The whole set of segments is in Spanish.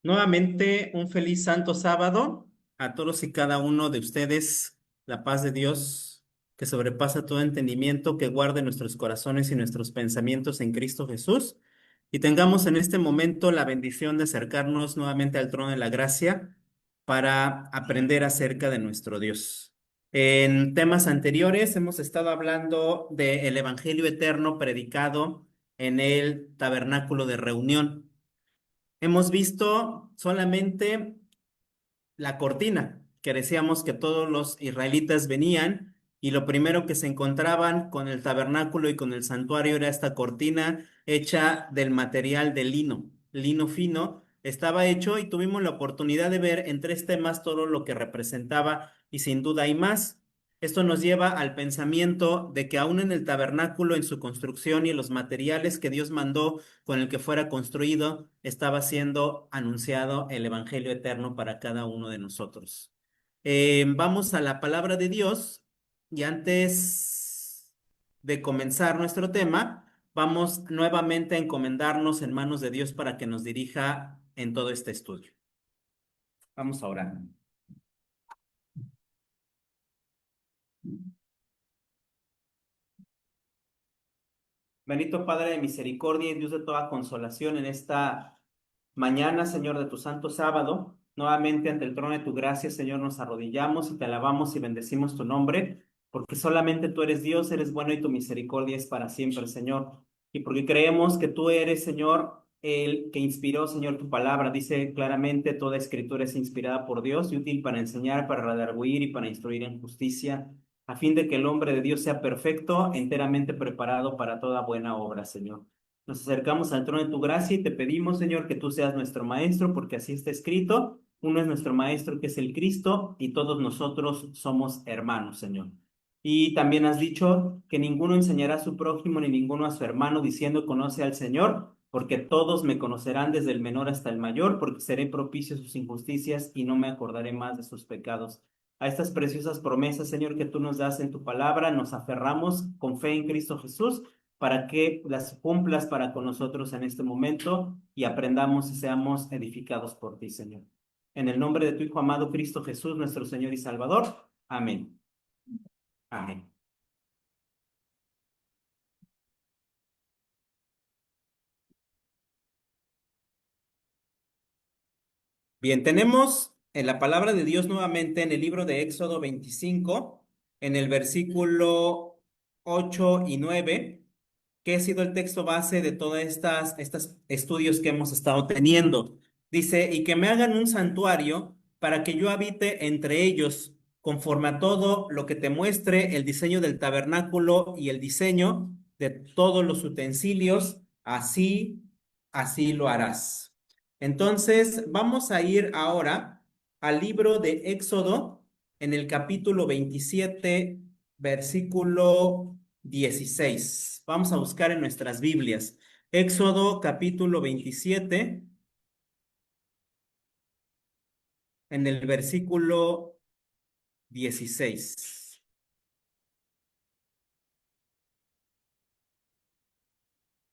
Nuevamente, un feliz santo sábado a todos y cada uno de ustedes. La paz de Dios, que sobrepasa todo entendimiento, que guarde nuestros corazones y nuestros pensamientos en Cristo Jesús. Y tengamos en este momento la bendición de acercarnos nuevamente al trono de la gracia para aprender acerca de nuestro Dios. En temas anteriores hemos estado hablando del Evangelio eterno predicado en el tabernáculo de reunión. Hemos visto solamente la cortina, que decíamos que todos los israelitas venían y lo primero que se encontraban con el tabernáculo y con el santuario era esta cortina hecha del material de lino, lino fino. Estaba hecho y tuvimos la oportunidad de ver en tres temas todo lo que representaba y sin duda hay más. Esto nos lleva al pensamiento de que aún en el tabernáculo, en su construcción y en los materiales que Dios mandó con el que fuera construido, estaba siendo anunciado el Evangelio eterno para cada uno de nosotros. Vamos a la palabra de Dios y antes de comenzar nuestro tema, vamos nuevamente a encomendarnos en manos de Dios para que nos dirija en todo este estudio. Vamos a orar. Bendito Padre de misericordia y Dios de toda consolación en esta mañana, Señor, de tu santo sábado, nuevamente ante el trono de tu gracia, Señor, nos arrodillamos y te alabamos y bendecimos tu nombre, porque solamente tú eres Dios, eres bueno y tu misericordia es para siempre, Señor. Y porque creemos que tú eres, Señor, el que inspiró, Señor, tu palabra. Dice claramente, toda escritura es inspirada por Dios y útil para enseñar, para redarguir y para instruir en justicia, a fin de que el hombre de Dios sea perfecto, enteramente preparado para toda buena obra, Señor. Nos acercamos al trono de tu gracia y te pedimos, Señor, que tú seas nuestro maestro, porque así está escrito. Uno es nuestro maestro, que es el Cristo, y todos nosotros somos hermanos, Señor. Y también has dicho que ninguno enseñará a su prójimo ni ninguno a su hermano diciendo conoce al Señor, porque todos me conocerán desde el menor hasta el mayor, porque seré propicio a sus injusticias y no me acordaré más de sus pecados. A estas preciosas promesas, Señor, que tú nos das en tu palabra, nos aferramos con fe en Cristo Jesús para que las cumplas para con nosotros en este momento y aprendamos y seamos edificados por ti, Señor. En el nombre de tu Hijo amado Cristo Jesús, nuestro Señor y Salvador. Amén. Amén. Bien, tenemos en la palabra de Dios nuevamente en el libro de Éxodo 25, en el versículo 8 y 9, que ha sido el texto base de todas estas estudios que hemos estado teniendo. Dice, y que me hagan un santuario para que yo habite entre ellos, conforme a todo lo que te muestre el diseño del tabernáculo y el diseño de todos los utensilios, así lo harás. Entonces, vamos a ir ahora al libro de Éxodo, en el capítulo 27, versículo 16. Vamos a buscar en nuestras Biblias. Éxodo capítulo 27, en el versículo 16.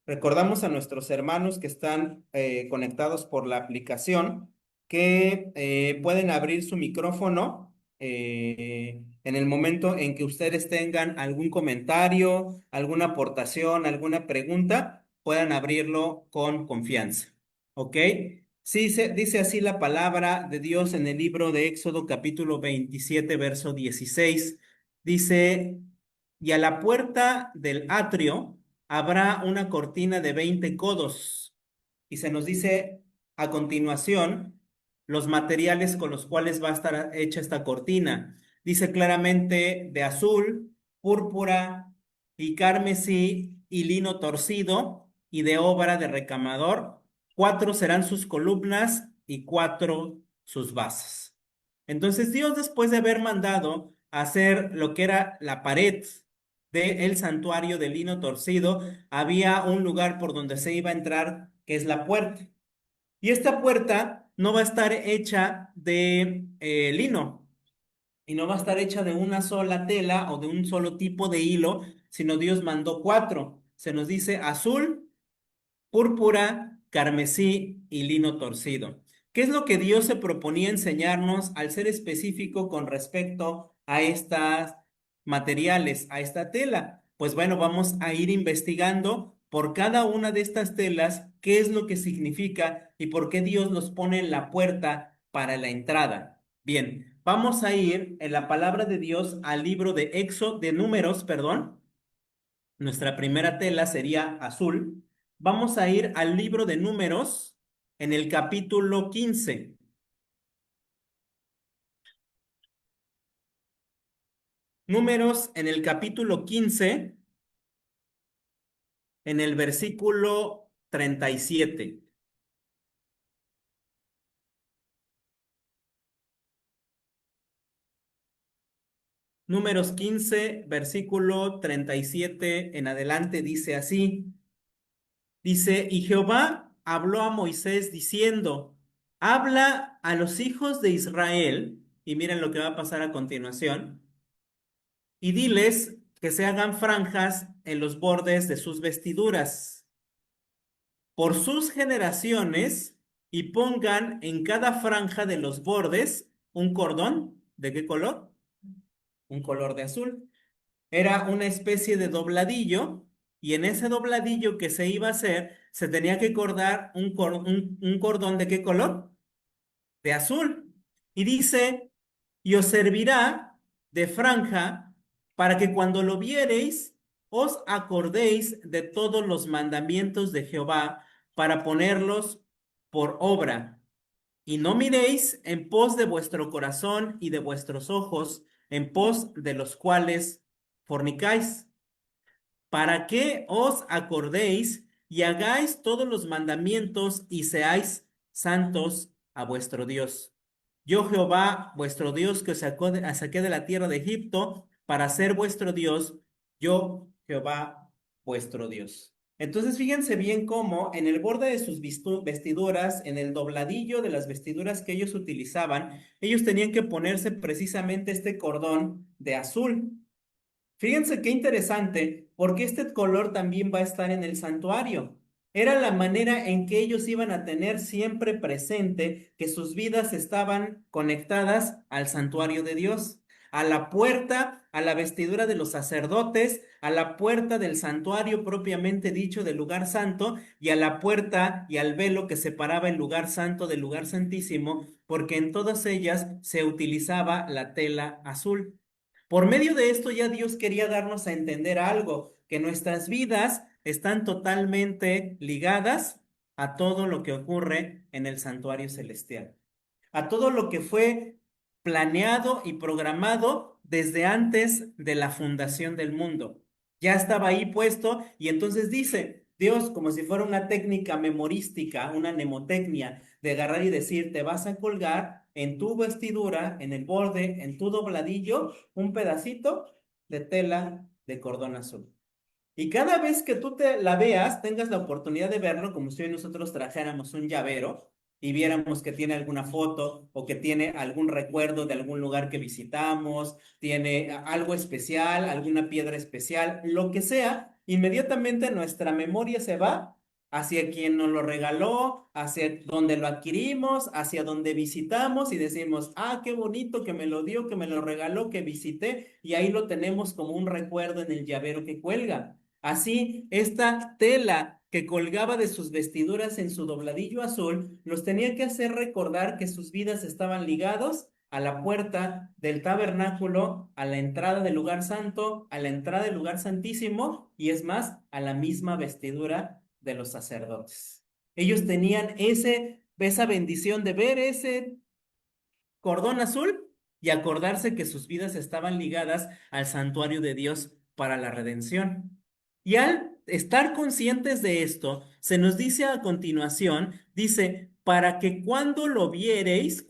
Recordamos a nuestros hermanos que están conectados por la aplicación que pueden abrir su micrófono en el momento en que ustedes tengan algún comentario, alguna aportación, alguna pregunta, puedan abrirlo con confianza. ¿Ok? Sí, dice así la palabra de Dios en el libro de Éxodo capítulo 27, verso 16. Dice, y a la puerta del atrio habrá una cortina de 20 codos. Y se nos dice a continuación los materiales con los cuales va a estar hecha esta cortina. Dice claramente de azul, púrpura y carmesí y lino torcido y de obra de recamador. 4 serán sus columnas y 4 sus bases. Entonces Dios, después de haber mandado hacer lo que era la pared del santuario de lino torcido, había un lugar por donde se iba a entrar, que es la puerta. Y esta puerta no va a estar hecha de lino y no va a estar hecha de una sola tela o de un solo tipo de hilo, sino Dios mandó 4. Se nos dice azul, púrpura, carmesí y lino torcido. ¿Qué es lo que Dios se proponía enseñarnos al ser específico con respecto a estas materiales, a esta tela? Pues bueno, vamos a ir investigando por cada una de estas telas qué es lo que significa y por qué Dios los pone en la puerta para la entrada. Bien, vamos a ir en la palabra de Dios al libro de Números, perdón. Nuestra primera tela sería azul. Vamos a ir al libro de Números en el capítulo 15. Números en el capítulo 15, en el versículo 37. Números 15, versículo 37 en adelante dice así. Dice, y Jehová habló a Moisés diciendo, habla a los hijos de Israel, y miren lo que va a pasar a continuación, y diles que se hagan franjas en los bordes de sus vestiduras por sus generaciones y pongan en cada franja de los bordes un cordón. ¿De qué color? Un color de azul. Era una especie de dobladillo y en ese dobladillo que se iba a hacer se tenía que cordar un cordón ¿de qué color? De azul. Y dice, y os servirá de franja para que cuando lo viereis os acordéis de todos los mandamientos de Jehová para ponerlos por obra. Y no miréis en pos de vuestro corazón y de vuestros ojos, en pos de los cuales fornicáis, para que os acordéis y hagáis todos los mandamientos y seáis santos a vuestro Dios. Yo Jehová, vuestro Dios, que os saqué de la tierra de Egipto para ser vuestro Dios, yo Jehová, vuestro Dios. Entonces, fíjense bien cómo en el borde de sus vestiduras, en el dobladillo de las vestiduras que ellos utilizaban, ellos tenían que ponerse precisamente este cordón de azul. Fíjense qué interesante, porque este color también va a estar en el santuario. Era la manera en que ellos iban a tener siempre presente que sus vidas estaban conectadas al santuario de Dios, a la puerta, a la vestidura de los sacerdotes, a la puerta del santuario propiamente dicho del lugar santo y a la puerta y al velo que separaba el lugar santo del lugar santísimo, porque en todas ellas se utilizaba la tela azul. Por medio de esto ya Dios quería darnos a entender algo, que nuestras vidas están totalmente ligadas a todo lo que ocurre en el santuario celestial, a todo lo que fue planeado y programado desde antes de la fundación del mundo. Ya estaba ahí puesto y entonces dice Dios, como si fuera una técnica memorística, una mnemotecnia, de agarrar y decir, te vas a colgar en tu vestidura, en el borde, en tu dobladillo, un pedacito de tela de cordón azul. Y cada vez que tú te la veas, tengas la oportunidad de verlo, como si hoy nosotros trajéramos un llavero y viéramos que tiene alguna foto o que tiene algún recuerdo de algún lugar que visitamos, tiene algo especial, alguna piedra especial, lo que sea, inmediatamente nuestra memoria se va hacia quien nos lo regaló, hacia donde lo adquirimos, hacia donde visitamos y decimos, ah, qué bonito que me lo dio, que me lo regaló, que visité, y ahí lo tenemos como un recuerdo en el llavero que cuelga. Así, esta tela que colgaba de sus vestiduras en su dobladillo azul, los tenía que hacer recordar que sus vidas estaban ligados a la puerta del tabernáculo, a la entrada del lugar santo, a la entrada del lugar santísimo y es más, a la misma vestidura de los sacerdotes. Ellos tenían esa bendición de ver ese cordón azul y acordarse que sus vidas estaban ligadas al santuario de Dios para la redención. Y al estar conscientes de esto, se nos dice a continuación, dice, para que cuando viereis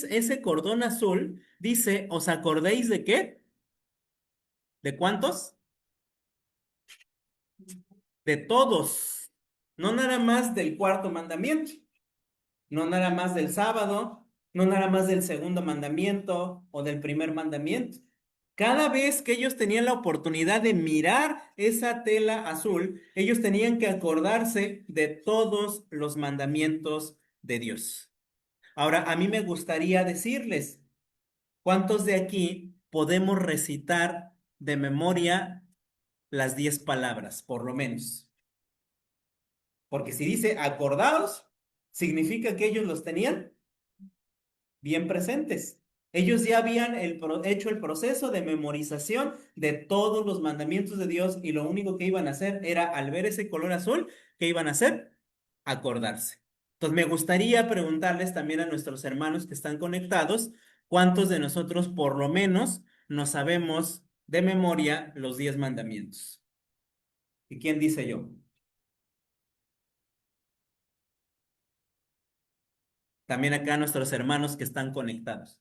ese cordón azul, dice, ¿os acordéis de qué? ¿De cuántos? De todos. No nada más del cuarto mandamiento, no nada más del sábado, no nada más del segundo mandamiento o del primer mandamiento. Cada vez que ellos tenían la oportunidad de mirar esa tela azul, ellos tenían que acordarse de todos los mandamientos de Dios. Ahora, a mí me gustaría decirles, ¿cuántos de aquí podemos recitar de memoria las 10 palabras, por lo menos? Porque si dice acordaos, significa que ellos los tenían bien presentes. Ellos ya habían hecho el proceso de memorización de todos los mandamientos de Dios y lo único que iban a hacer era, al ver ese color azul, ¿qué iban a hacer? Acordarse. Entonces, me gustaría preguntarles también a nuestros hermanos que están conectados, ¿cuántos de nosotros por lo menos nos sabemos de memoria los 10 mandamientos? ¿Y quién dice yo? También acá nuestros hermanos que están conectados.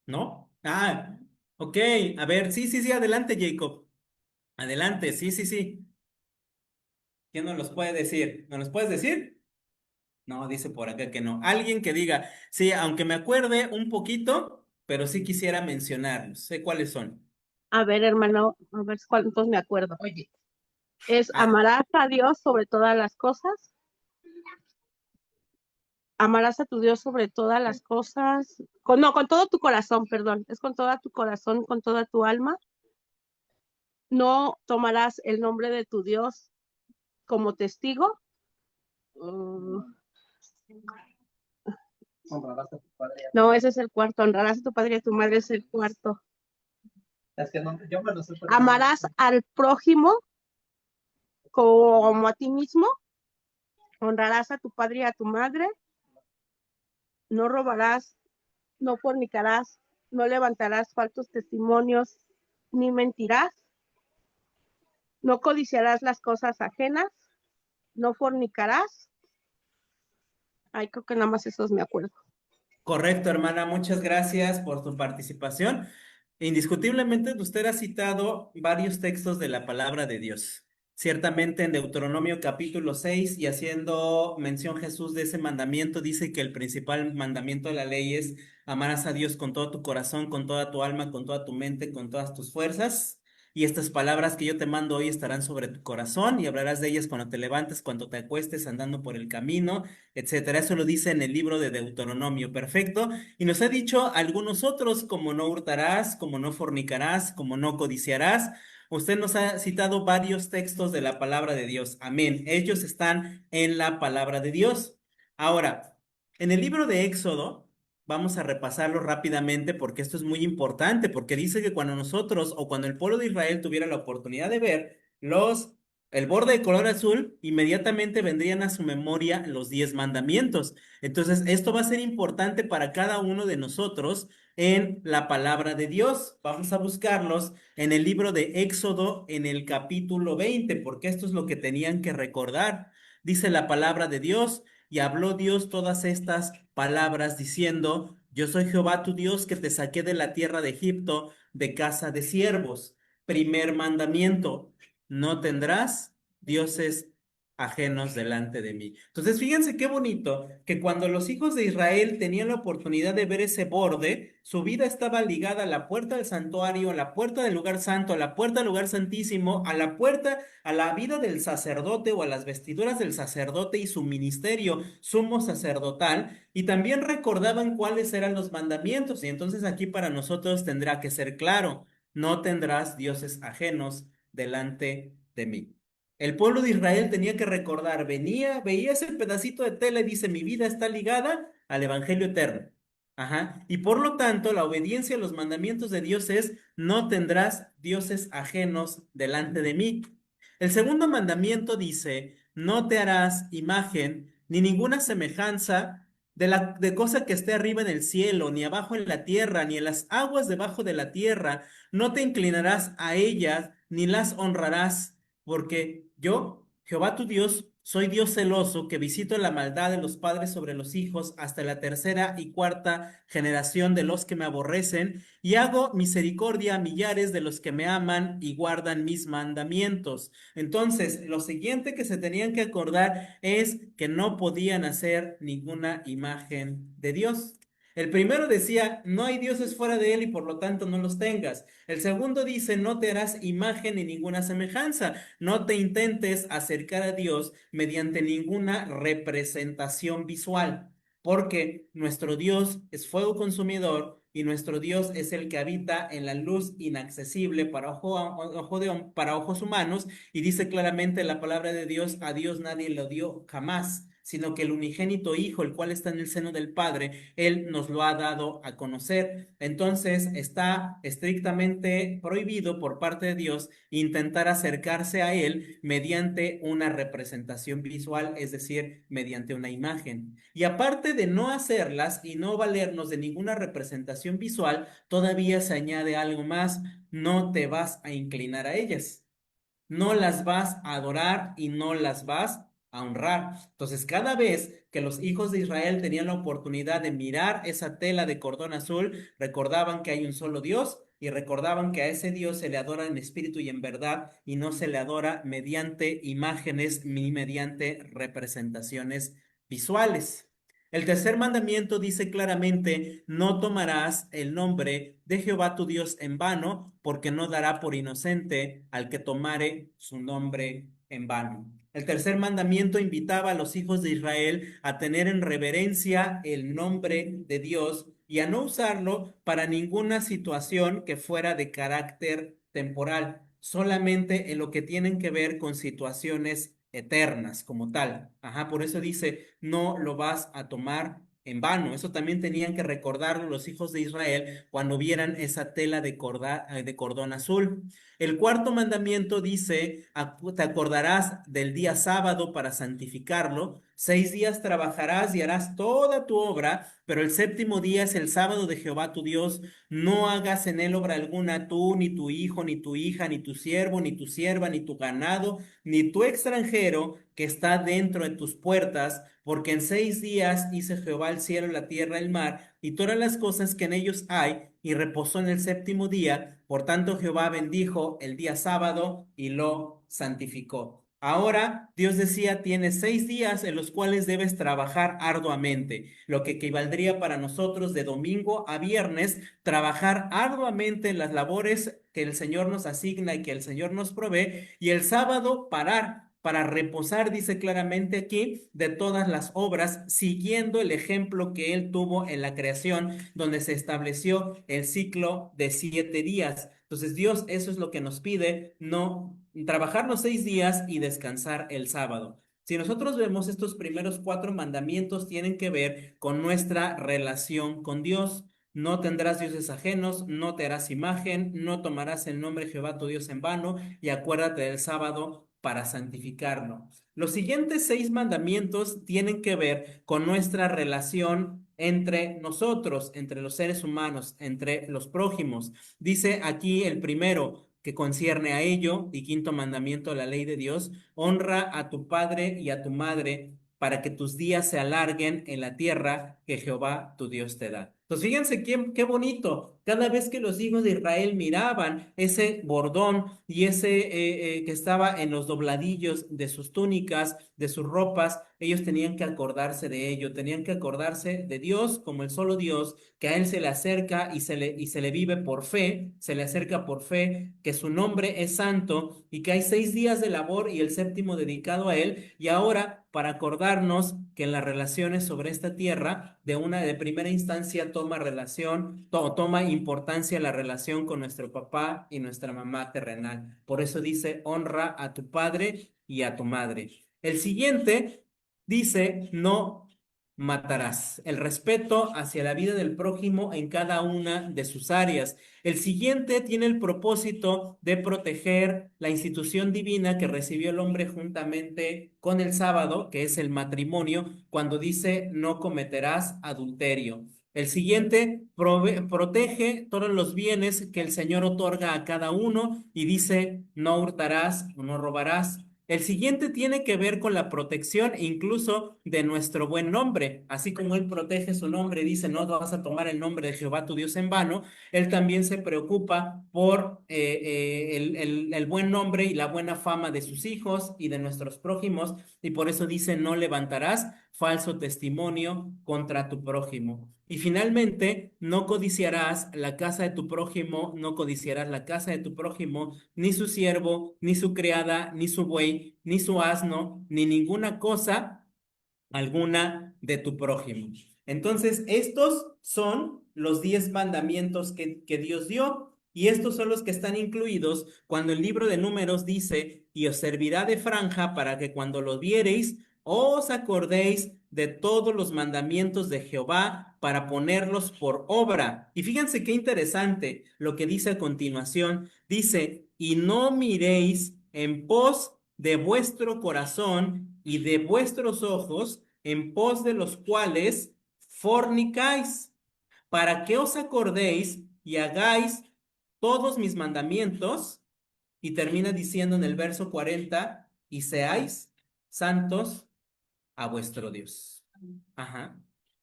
¿No? Ah, ok. A ver, sí, sí, sí, adelante, Jacob. Adelante, sí, sí, sí. ¿Quién nos los puede decir? ¿Nos los puedes decir? No, dice por acá que no. Alguien que diga, sí, aunque me acuerde un poquito, pero sí quisiera mencionarlos. Sé cuáles son. A ver, hermano, a ver cuántos me acuerdo. Oye, es Ah, amarás a Dios sobre todas las cosas, amarás a tu Dios sobre todas las cosas, no, con todo tu corazón, perdón, es con todo tu corazón, con toda tu alma. No tomarás el nombre de tu Dios como testigo. Uh, no, ese es el cuarto. Honrarás a tu padre y a tu madre es el cuarto. Es que no, yo me lo sé. Amarás al prójimo como a ti mismo. Honrarás a tu padre y a tu madre. No robarás, no fornicarás, no levantarás falsos testimonios, ni mentirás, no codiciarás las cosas ajenas, no fornicarás. Ay, creo que nada más esos me acuerdo. correcto, hermana, muchas gracias por tu participación. Indiscutiblemente, usted ha citado varios textos de la palabra de Dios. Ciertamente en Deuteronomio capítulo 6 y haciendo mención Jesús de ese mandamiento, dice que el principal mandamiento de la ley es amarás a Dios con todo tu corazón, con toda tu alma, con toda tu mente, con todas tus fuerzas. Y estas palabras que yo te mando hoy estarán sobre tu corazón y hablarás de ellas cuando te levantes, cuando te acuestes, andando por el camino, etcétera. Eso lo dice en el libro de Deuteronomio, perfecto. Y nos ha dicho algunos otros, como no hurtarás, como no fornicarás, como no codiciarás. Usted nos ha citado varios textos de la palabra de Dios. Amén. Ellos están en la palabra de Dios. Ahora, en el libro de Éxodo, vamos a repasarlo rápidamente porque esto es muy importante, porque dice que cuando nosotros o cuando el pueblo de Israel tuviera la oportunidad de ver el borde de color azul, inmediatamente vendrían a su memoria los 10 mandamientos. Entonces, esto va a ser importante para cada uno de nosotros en la palabra de Dios. Vamos a buscarlos en el libro de Éxodo, en el capítulo 20, porque esto es lo que tenían que recordar. Dice la palabra de Dios, y habló Dios todas estas palabras diciendo, yo soy Jehová tu Dios que te saqué de la tierra de Egipto, de casa de siervos. Primer mandamiento, no tendrás dioses ajenos delante de mí. Entonces, fíjense qué bonito que cuando los hijos de Israel tenían la oportunidad de ver ese borde, su vida estaba ligada a la puerta del santuario, a la puerta del lugar santo, a la puerta del lugar santísimo, a la puerta, a la vida del sacerdote o a las vestiduras del sacerdote y su ministerio sumo sacerdotal, y también recordaban cuáles eran los mandamientos. Y entonces aquí para nosotros tendrá que ser claro, no tendrás dioses ajenos delante de mí. El pueblo de Israel tenía que recordar, veía ese pedacito de tela y dice, mi vida está ligada al evangelio eterno. Ajá. Y por lo tanto, la obediencia a los mandamientos de Dios es, no tendrás dioses ajenos delante de mí. El segundo mandamiento dice, no te harás imagen ni ninguna semejanza de cosa que esté arriba en el cielo, ni abajo en la tierra, ni en las aguas debajo de la tierra. No te inclinarás a ellas, ni las honrarás, porque yo, Jehová tu Dios, soy Dios celoso, que visito la maldad de los padres sobre los hijos hasta la tercera y cuarta generación de los que me aborrecen, y hago misericordia a millares de los que me aman y guardan mis mandamientos. Entonces, lo siguiente que se tenían que acordar es que no podían hacer ninguna imagen de Dios. El primero decía, no hay dioses fuera de él y por lo tanto no los tengas. El segundo dice, no te harás imagen ni ninguna semejanza, no te intentes acercar a Dios mediante ninguna representación visual, porque nuestro Dios es fuego consumidor y nuestro Dios es el que habita en la luz inaccesible para para ojos humanos, y dice claramente la palabra de Dios, a Dios nadie lo dio jamás, sino que el unigénito Hijo, el cual está en el seno del Padre, Él nos lo ha dado a conocer. Entonces está estrictamente prohibido por parte de Dios intentar acercarse a Él mediante una representación visual, es decir, mediante una imagen. Y aparte de no hacerlas y no valernos de ninguna representación visual, todavía se añade algo más, no te vas a inclinar a ellas, no las vas a adorar y no las vas a honrar. Entonces, cada vez que los hijos de Israel tenían la oportunidad de mirar esa tela de cordón azul, recordaban que hay un solo Dios y recordaban que a ese Dios se le adora en espíritu y en verdad y no se le adora mediante imágenes ni mediante representaciones visuales. El tercer mandamiento dice claramente, no tomarás el nombre de Jehová tu Dios en vano, porque no dará por inocente al que tomare su nombre en vano. El tercer mandamiento invitaba a los hijos de Israel a tener en reverencia el nombre de Dios y a no usarlo para ninguna situación que fuera de carácter temporal, solamente en lo que tienen que ver con situaciones eternas como tal. Ajá, por eso dice, no lo vas a tomar en vano. Eso también tenían que recordarlo los hijos de Israel cuando vieran esa tela de cordón azul. El cuarto mandamiento dice, te acordarás del día sábado para santificarlo. 6 días trabajarás y harás toda tu obra, pero el séptimo día es el sábado de Jehová tu Dios. No hagas en él obra alguna tú, ni tu hijo, ni tu hija, ni tu siervo, ni tu sierva, ni tu ganado, ni tu extranjero que está dentro de tus puertas, porque en 6 días hizo Jehová el cielo, la tierra, el mar, y todas las cosas que en ellos hay, y reposó en el séptimo día. Por tanto, Jehová bendijo el día sábado y lo santificó. Ahora, Dios decía, tienes 6 días en los cuales debes trabajar arduamente, lo que equivaldría para nosotros de domingo a viernes, trabajar arduamente en las labores que el Señor nos asigna y que el Señor nos provee, y el sábado parar para reposar, dice claramente aquí, de todas las obras, siguiendo el ejemplo que Él tuvo en la creación, donde se estableció el ciclo de 7 días. Entonces Dios eso es lo que nos pide, no trabajar los 6 días y descansar el sábado. Si nosotros vemos estos primeros 4 mandamientos tienen que ver con nuestra relación con Dios. No tendrás dioses ajenos, no te harás imagen, no tomarás el nombre de Jehová tu Dios en vano, y acuérdate del sábado para santificarlo. Los siguientes 6 mandamientos tienen que ver con nuestra relación entre nosotros, entre los seres humanos, entre los prójimos. Dice aquí el primero que concierne a ello, y quinto mandamiento de la ley de Dios, honra a tu padre y a tu madre para que tus días se alarguen en la tierra que Jehová tu Dios te da. Entonces, fíjense qué bonito. Cada vez que los hijos de Israel miraban ese bordón y ese que estaba en los dobladillos de sus túnicas, de sus ropas, ellos tenían que acordarse de ello, tenían que acordarse de Dios como el solo Dios, que a Él se le acerca y se le vive por fe, se le acerca por fe, que su nombre es santo y que hay 6 días de labor y el séptimo dedicado a Él. Y ahora, para acordarnos que en las relaciones sobre esta tierra, de primera instancia toma importancia la relación con nuestro papá y nuestra mamá terrenal. Por eso dice, honra a tu padre y a tu madre. El siguiente dice, no matarás. El respeto hacia la vida del prójimo en cada una de sus áreas. El siguiente tiene el propósito de proteger la institución divina que recibió el hombre juntamente con el sábado, que es el matrimonio, cuando dice no cometerás adulterio. El siguiente protege todos los bienes que el Señor otorga a cada uno y dice no hurtarás o no robarás. El siguiente tiene que ver con la protección incluso de nuestro buen nombre, así como Él protege su nombre y dice no vas a tomar el nombre de Jehová tu Dios en vano. Él también se preocupa por el buen nombre y la buena fama de sus hijos y de nuestros prójimos, y por eso dice no levantarás falso testimonio contra tu prójimo. Y finalmente, no codiciarás la casa de tu prójimo, no codiciarás la casa de tu prójimo, ni su siervo, ni su criada, ni su buey, ni su asno, ni ninguna cosa alguna de tu prójimo. Entonces, estos son los 10 mandamientos que Dios dio, y estos son los que están incluidos cuando el libro de Números dice, y os servirá de franja para que cuando lo viereis, os acordéis de todos los mandamientos de Jehová para ponerlos por obra. Y fíjense qué interesante lo que dice a continuación. Dice, y no miréis en pos de vuestro corazón y de vuestros ojos, en pos de los cuales fornicáis, para que os acordéis y hagáis todos mis mandamientos. Y termina diciendo en el verso 40, y seáis santos a vuestro Dios. Ajá.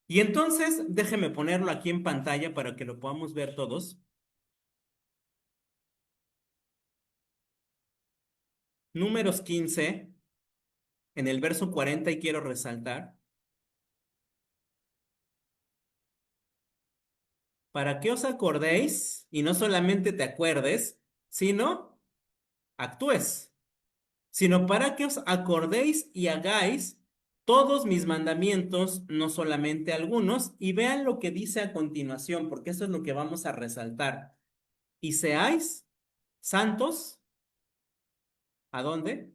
Y entonces, déjeme ponerlo aquí en pantalla para que lo podamos ver todos. Números 15 en el verso 40, y quiero resaltar, para que os acordéis, y no solamente te acuerdes, sino actúes, sino para que os acordéis y hagáis todos mis mandamientos, no solamente algunos, y vean lo que dice a continuación, porque eso es lo que vamos a resaltar. Y seáis santos, ¿a dónde?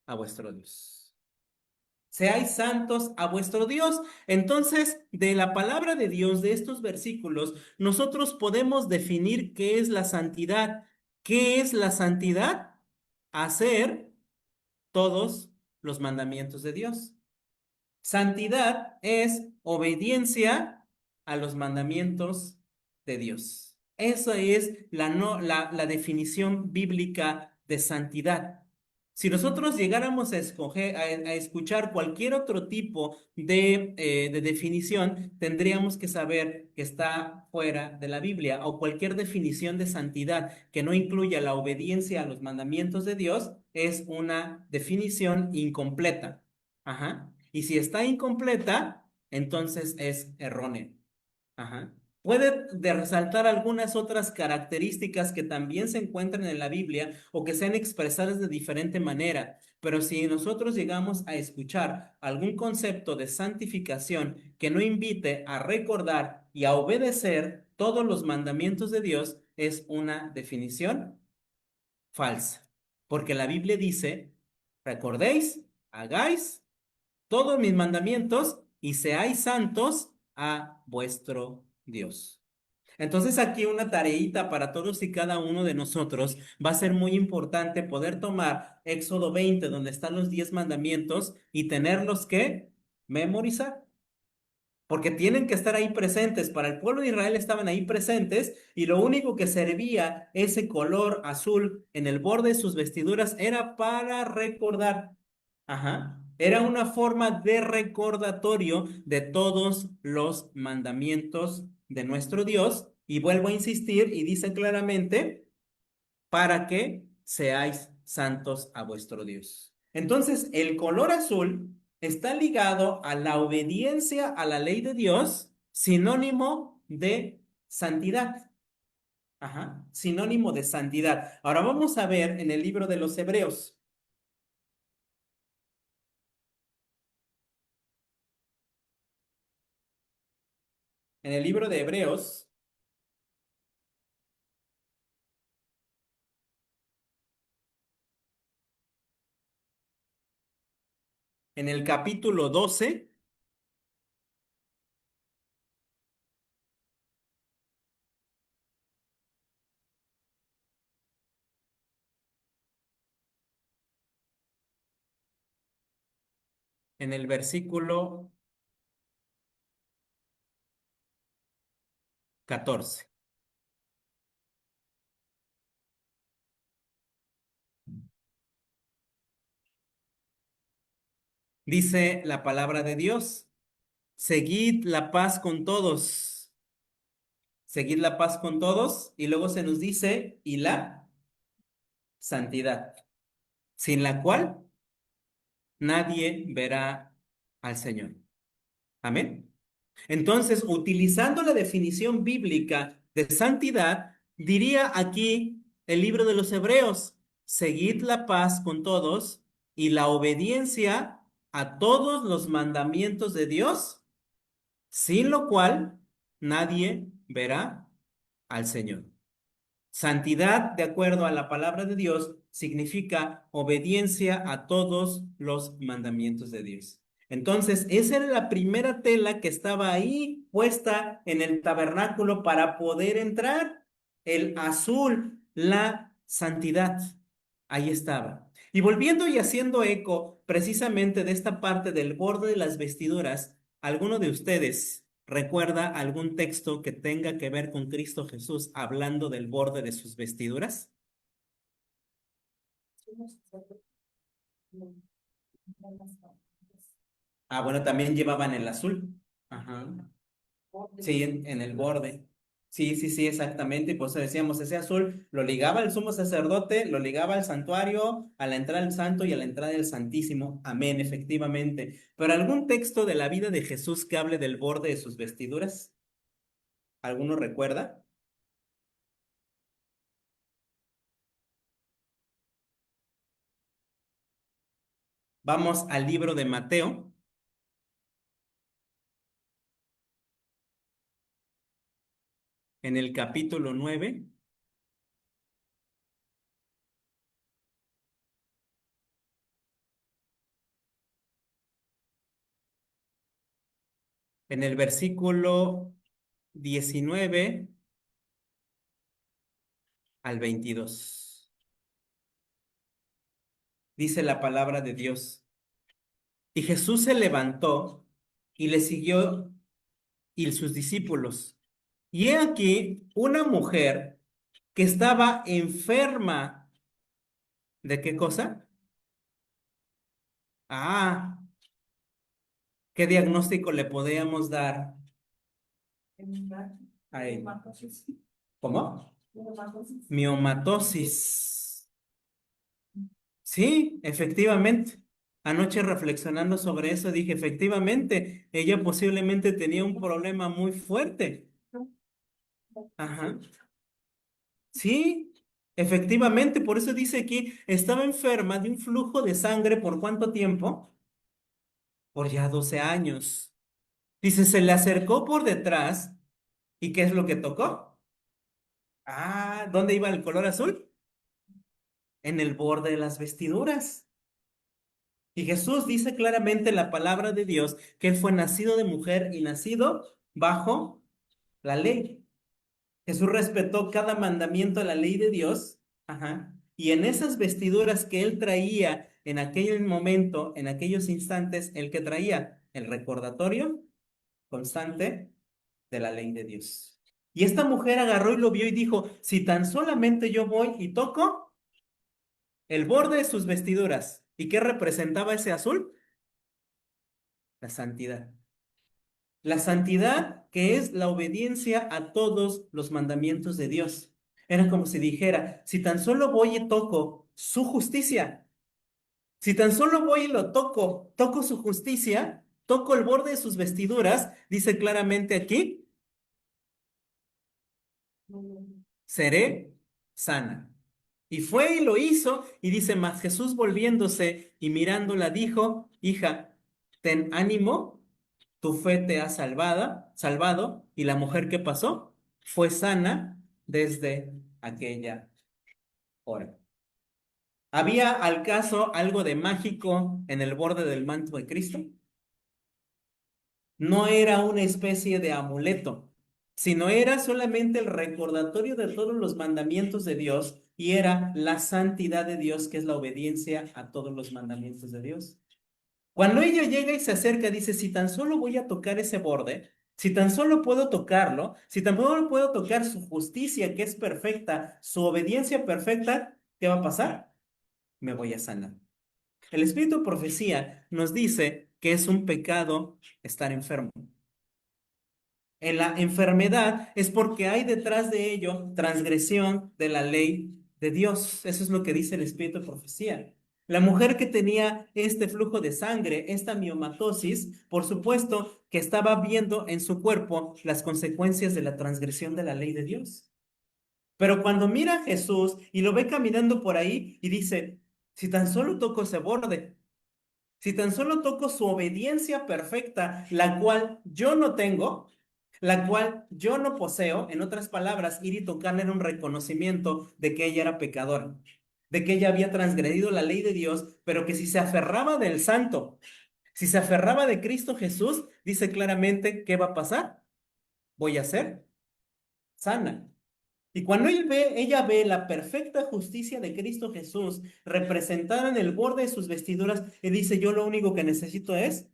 A vuestro Dios. Seáis santos a vuestro Dios. Entonces, de la palabra de Dios, de estos versículos, nosotros podemos definir qué es la santidad. ¿Qué es la santidad? Hacer todos los mandamientos de Dios. Santidad es obediencia a los mandamientos de Dios. Esa es la definición bíblica de santidad. Si nosotros llegáramos a escoger, a escuchar cualquier otro tipo de definición, tendríamos que saber que está fuera de la Biblia, o cualquier definición de santidad que no incluya la obediencia a los mandamientos de Dios es una definición incompleta. Ajá. Y si está incompleta, entonces es errónea. Ajá. Puede de resaltar algunas otras características que también se encuentran en la Biblia o que sean expresadas de diferente manera, pero si nosotros llegamos a escuchar algún concepto de santificación que no invite a recordar y a obedecer todos los mandamientos de Dios, es una definición falsa, porque la Biblia dice, recordéis, hagáis todos mis mandamientos y seáis santos a vuestro Dios. Entonces aquí una tareita para todos y cada uno de nosotros va a ser muy importante poder tomar Éxodo 20, donde están los 10 mandamientos, y tenerlos que memorizar, porque tienen que estar ahí presentes. Para el pueblo de Israel estaban ahí presentes, y lo único que servía ese color azul en el borde de sus vestiduras era para recordar. Ajá. Era una forma de recordatorio de todos los mandamientos de nuestro Dios. Y vuelvo a insistir, y dice claramente, para que seáis santos a vuestro Dios. Entonces, el color azul está ligado a la obediencia a la ley de Dios, sinónimo de santidad. Ajá, sinónimo de santidad. Ahora vamos a ver en el libro de los Hebreos. En el libro de Hebreos, en el capítulo 12, en el versículo 14. Dice la palabra de Dios, seguid la paz con todos. Seguid la paz con todos, y luego se nos dice, y la santidad, sin la cual nadie verá al Señor. Amén. Entonces, utilizando la definición bíblica de santidad, diría aquí el libro de los Hebreos: seguid la paz con todos y la obediencia a todos los mandamientos de Dios, sin lo cual nadie verá al Señor. Santidad, de acuerdo a la palabra de Dios, significa obediencia a todos los mandamientos de Dios. Entonces, esa era la primera tela que estaba ahí puesta en el tabernáculo para poder entrar. El azul, la santidad. Ahí estaba. Y volviendo y haciendo eco precisamente de esta parte del borde de las vestiduras, ¿alguno de ustedes recuerda algún texto que tenga que ver con Cristo Jesús hablando del borde de sus vestiduras? Ah, bueno, también llevaban el azul. Ajá. Sí, en el borde. Sí, sí, sí, exactamente. Y pues decíamos, ese azul lo ligaba el sumo sacerdote, lo ligaba al santuario, a la entrada del santo y a la entrada del santísimo. Amén, efectivamente. Pero ¿algún texto de la vida de Jesús que hable del borde de sus vestiduras? ¿Alguno recuerda? Vamos al libro de Mateo, en el capítulo 9, en el versículo 19 al 22. Dice la palabra de Dios. Y Jesús se levantó y le siguió y sus discípulos. Y he aquí una mujer que estaba enferma. ¿De qué cosa? Ah, ¿qué diagnóstico le podíamos dar a ella? ¿Cómo? Miomatosis. Sí, efectivamente. Anoche reflexionando sobre eso dije, efectivamente, ella posiblemente tenía un problema muy fuerte. Ajá. Sí, efectivamente, por eso dice aquí, estaba enferma de un flujo de sangre ¿por cuánto tiempo? Por ya 12 años. Dice, se le acercó por detrás y ¿qué es lo que tocó? Ah, ¿dónde iba el color azul? En el borde de las vestiduras. Y Jesús dice claramente en la palabra de Dios que él fue nacido de mujer y nacido bajo la ley. Jesús respetó cada mandamiento de la ley de Dios, ajá, y en esas vestiduras que él traía en aquel momento, en aquellos instantes, el que traía el recordatorio constante de la ley de Dios. Y esta mujer agarró y lo vio y dijo, si tan solamente yo voy y toco el borde de sus vestiduras, ¿y qué representaba ese azul? La santidad. La santidad que es la obediencia a todos los mandamientos de Dios. Era como si dijera, si tan solo voy y toco su justicia, si tan solo voy y lo toco, toco su justicia, toco el borde de sus vestiduras, dice claramente aquí, seré sana. Y fue y lo hizo, y dice, mas Jesús volviéndose y mirándola dijo, hija, ten ánimo, tu fe te ha salvado, y la mujer que pasó fue sana desde aquella hora. ¿Había al caso algo de mágico en el borde del manto de Cristo? No era una especie de amuleto, sino era solamente el recordatorio de todos los mandamientos de Dios y era la santidad de Dios, que es la obediencia a todos los mandamientos de Dios. Cuando ella llega y se acerca, dice, si tan solo voy a tocar ese borde, si tan solo puedo tocarlo, si tan solo puedo tocar su justicia que es perfecta, su obediencia perfecta, ¿qué va a pasar? Me voy a sanar. El espíritu de profecía nos dice que es un pecado estar enfermo. En la enfermedad es porque hay detrás de ello transgresión de la ley de Dios. Eso es lo que dice el espíritu de profecía. La mujer que tenía este flujo de sangre, esta miomatosis, por supuesto que estaba viendo en su cuerpo las consecuencias de la transgresión de la ley de Dios. Pero cuando mira a Jesús y lo ve caminando por ahí y dice, si tan solo toco ese borde, si tan solo toco su obediencia perfecta, la cual yo no tengo, la cual yo no poseo, en otras palabras, ir y tocarla era un reconocimiento de que ella era pecadora, de que ella había transgredido la ley de Dios, pero que si se aferraba del santo, si se aferraba de Cristo Jesús, dice claramente, ¿qué va a pasar? Voy a ser sana. Y cuando ella ve la perfecta justicia de Cristo Jesús representada en el borde de sus vestiduras, y dice, yo lo único que necesito es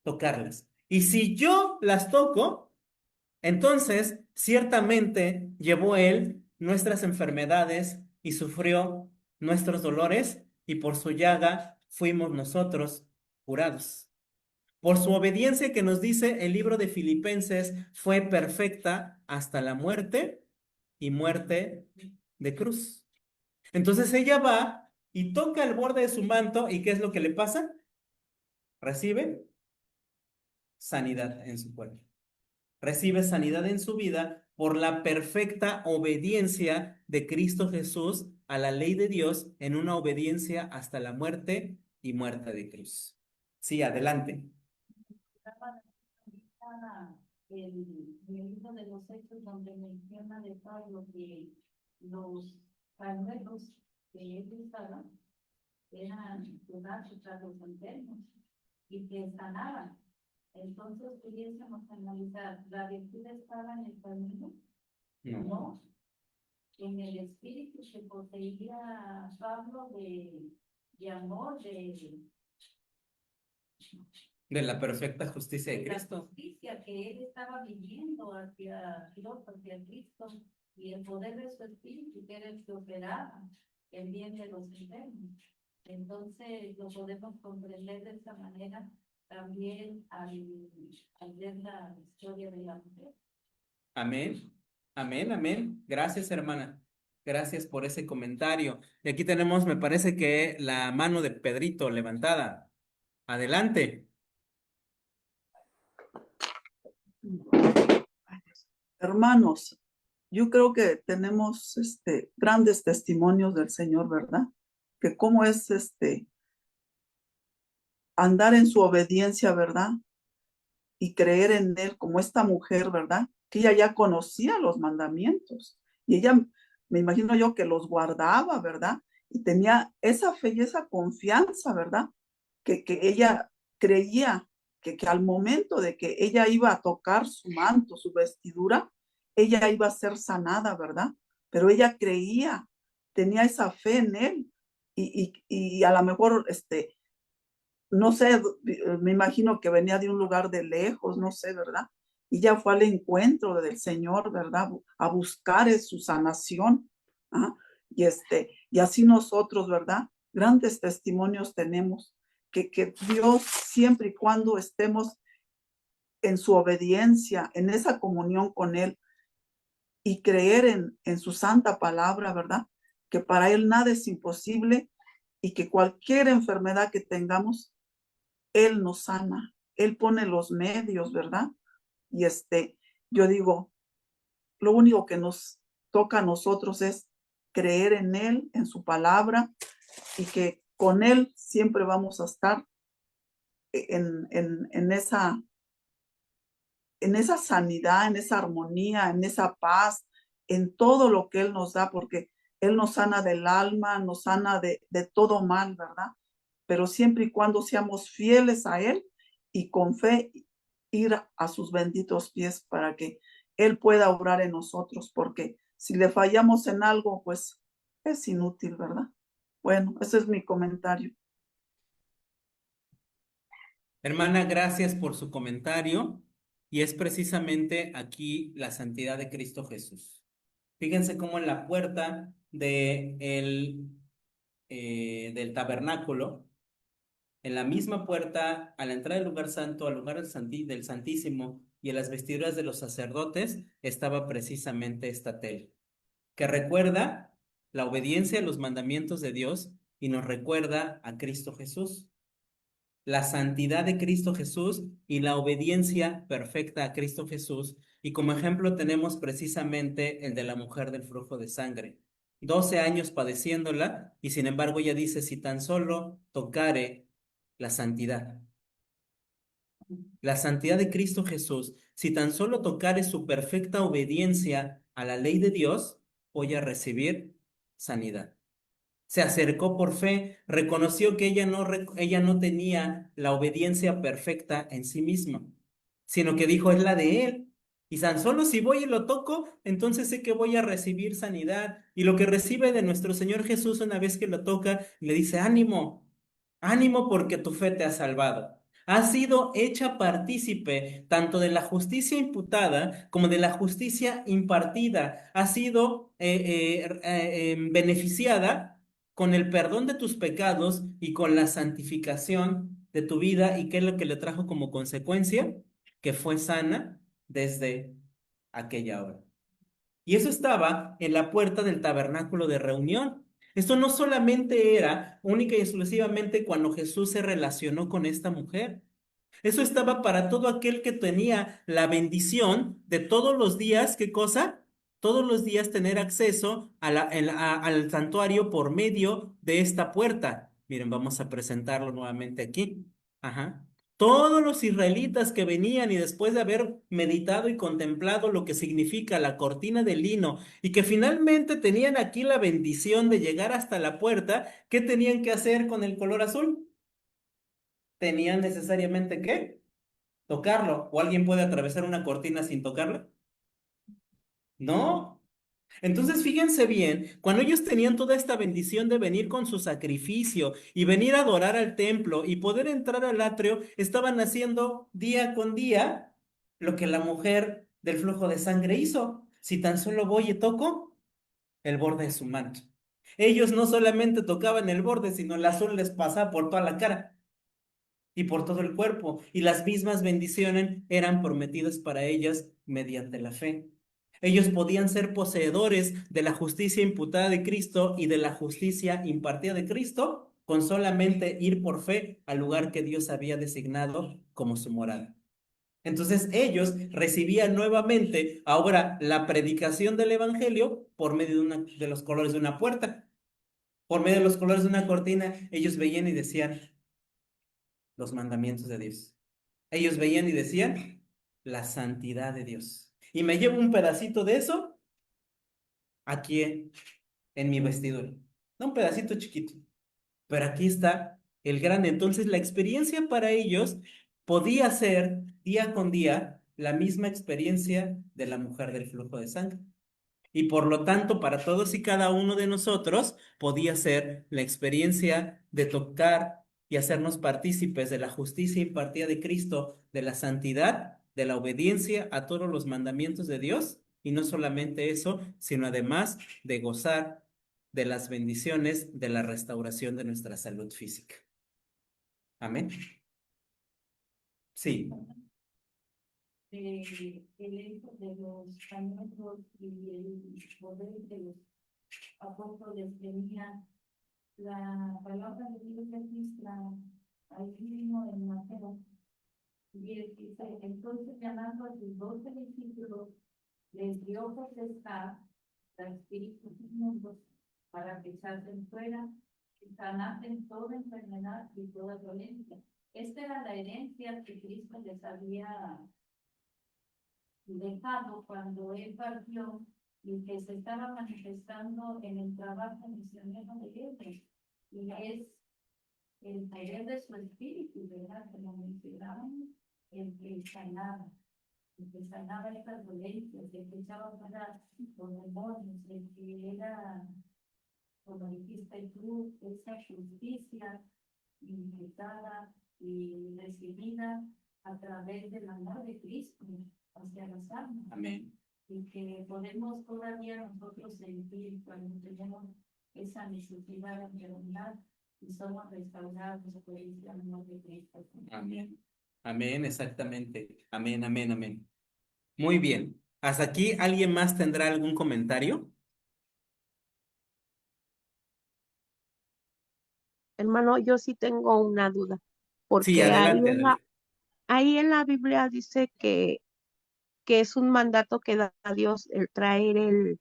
tocarlas. Y si yo las toco, entonces ciertamente llevó él nuestras enfermedades y sufrió nuestros dolores, y por su llaga fuimos nosotros curados. Por su obediencia que nos dice el libro de Filipenses, fue perfecta hasta la muerte y muerte de cruz. Entonces ella va y toca el borde de su manto, ¿y qué es lo que le pasa? Recibe sanidad en su cuerpo. Recibe sanidad en su vida por la perfecta obediencia de Cristo Jesús a la ley de Dios, en una obediencia hasta la muerte y muerte de cruz. Sí, adelante. El libro de los Hechos, donde menciona de Pablo que los pañuelos que él usaba eran pedazos a los enfermos y que sanaban. Entonces pudiésemos analizar, ¿la virtud estaba en el pañuelo? No. En el espíritu que poseía Pablo de amor, De la perfecta justicia de la Cristo. justicia que él estaba viviendo hacia Dios, hacia Cristo, y el poder de su espíritu que era el que operaba el bien de los enfermos. Entonces lo podemos comprender de esta manera también al ver la historia de la mujer. Amén, amén, amén. Gracias, hermana. Gracias por ese comentario. Y aquí tenemos, me parece que la mano de Pedrito levantada. Adelante. Hermanos, yo creo que tenemos grandes testimonios del Señor, ¿verdad? Que cómo es andar en su obediencia, ¿verdad? Y creer en Él como esta mujer, ¿verdad? Que ella ya conocía los mandamientos y ella, me imagino yo, que los guardaba, ¿verdad? Y tenía esa fe y esa confianza, ¿verdad? Que ella creía que al momento de que ella iba a tocar su manto, su vestidura, ella iba a ser sanada, ¿verdad? Pero ella creía, tenía esa fe en Él y a lo mejor, no sé, me imagino que venía de un lugar de lejos, no sé, ¿verdad? Y ya fue al encuentro del Señor, ¿verdad? A buscar su sanación. ¿Ah? Y así nosotros, ¿verdad? Grandes testimonios tenemos que Dios, siempre y cuando estemos en su obediencia, en esa comunión con Él y creer en su santa palabra, ¿verdad? Que para Él nada es imposible y que cualquier enfermedad que tengamos, Él nos sana, Él pone los medios, ¿verdad? Y yo digo, lo único que nos toca a nosotros es creer en Él, en su palabra, y que con Él siempre vamos a estar en esa sanidad, en esa armonía, en esa paz, en todo lo que Él nos da, porque Él nos sana del alma, nos sana de todo mal, ¿verdad? Pero siempre y cuando seamos fieles a Él y con fe ir a sus benditos pies para que Él pueda obrar en nosotros, porque si le fallamos en algo, pues es inútil, ¿verdad? Bueno, ese es mi comentario. Hermana, gracias por su comentario. Y es precisamente aquí la santidad de Cristo Jesús. Fíjense cómo en la puerta del tabernáculo, en la misma puerta, a la entrada del lugar santo, al lugar del Santísimo y en las vestiduras de los sacerdotes, estaba precisamente esta tela, que recuerda la obediencia a los mandamientos de Dios y nos recuerda a Cristo Jesús, la santidad de Cristo Jesús y la obediencia perfecta a Cristo Jesús. Y como ejemplo tenemos precisamente el de la mujer del flujo de sangre. 12 años padeciéndola y sin embargo ella dice, si tan solo tocare la santidad. La santidad de Cristo Jesús, si tan solo tocare su perfecta obediencia a la ley de Dios, voy a recibir sanidad. Se acercó por fe, reconoció que ella no tenía la obediencia perfecta en sí misma, sino que dijo, es la de Él. Y tan solo si voy y lo toco, entonces sé que voy a recibir sanidad. Y lo que recibe de nuestro Señor Jesús una vez que lo toca, le dice, ánimo, ánimo porque tu fe te ha salvado. Has sido hecha partícipe tanto de la justicia imputada como de la justicia impartida. Has sido beneficiada con el perdón de tus pecados y con la santificación de tu vida. ¿Y qué es lo que le trajo como consecuencia? Que fue sana desde aquella hora. Y eso estaba en la puerta del tabernáculo de reunión. Esto no solamente era única y exclusivamente cuando Jesús se relacionó con esta mujer. Eso estaba para todo aquel que tenía la bendición de todos los días, ¿qué cosa? Todos los días tener acceso al santuario por medio de esta puerta. Miren, vamos a presentarlo nuevamente aquí. Ajá. Todos los israelitas que venían y después de haber meditado y contemplado lo que significa la cortina de lino y que finalmente tenían aquí la bendición de llegar hasta la puerta, ¿qué tenían que hacer con el color azul? ¿Tenían necesariamente que tocarlo? ¿O alguien puede atravesar una cortina sin tocarla? No. Entonces, fíjense bien, cuando ellos tenían toda esta bendición de venir con su sacrificio y venir a adorar al templo y poder entrar al atrio, estaban haciendo día con día lo que la mujer del flujo de sangre hizo. Si tan solo voy y toco el borde de su manto. Ellos no solamente tocaban el borde, sino el azul les pasaba por toda la cara y por todo el cuerpo, y las mismas bendiciones eran prometidas para ellas mediante la fe. Ellos podían ser poseedores de la justicia imputada de Cristo y de la justicia impartida de Cristo con solamente ir por fe al lugar que Dios había designado como su morada. Entonces ellos recibían nuevamente ahora la predicación del evangelio por medio de los colores de una puerta, por medio de los colores de una cortina. Ellos veían y decían los mandamientos de Dios. Ellos veían y decían la santidad de Dios. Y me llevo un pedacito de eso aquí en mi vestidura. No un pedacito chiquito, pero aquí está el grande. Entonces la experiencia para ellos podía ser día con día la misma experiencia de la mujer del flujo de sangre. Y por lo tanto, para todos y cada uno de nosotros podía ser la experiencia de tocar y hacernos partícipes de la justicia impartida de Cristo, de la santidad, de la obediencia a todos los mandamientos de Dios. Y no solamente eso, sino además de gozar de las bendiciones de la restauración de nuestra salud física. Amén. Sí. El hecho de los pañuelos y el poder de los apóstoles tenía la palabra de Dios registra ahí mismo en Mateo 10, dice, entonces llamando a sus 12 discípulos, les dio potestad a espíritus inmundos para que echasen fuera y sanasen toda enfermedad y toda dolencia. Esta era la herencia que Cristo les había dejado cuando Él partió y que se estaba manifestando en el trabajo misionero de ellos. Y es el poder de su espíritu, ¿verdad? Como mencionábamos, el que sanaba estas dolencias, el que echaba fuera los demonios, el que era, como dijiste tú, esa justicia imputada y recibida a través del amor de Cristo hacia las almas. Amén. Y que podemos todavía nosotros sentir cuando tenemos esa necesidad de enfermedad y somos restaurados por el amor de Cristo. Amén. Amén, exactamente. Amén, amén, amén. Muy bien. ¿Hasta aquí alguien más tendrá algún comentario? Hermano, yo sí tengo una duda, Sí, porque adelante, adelante. ahí en la Biblia dice que es un mandato que da a Dios el traer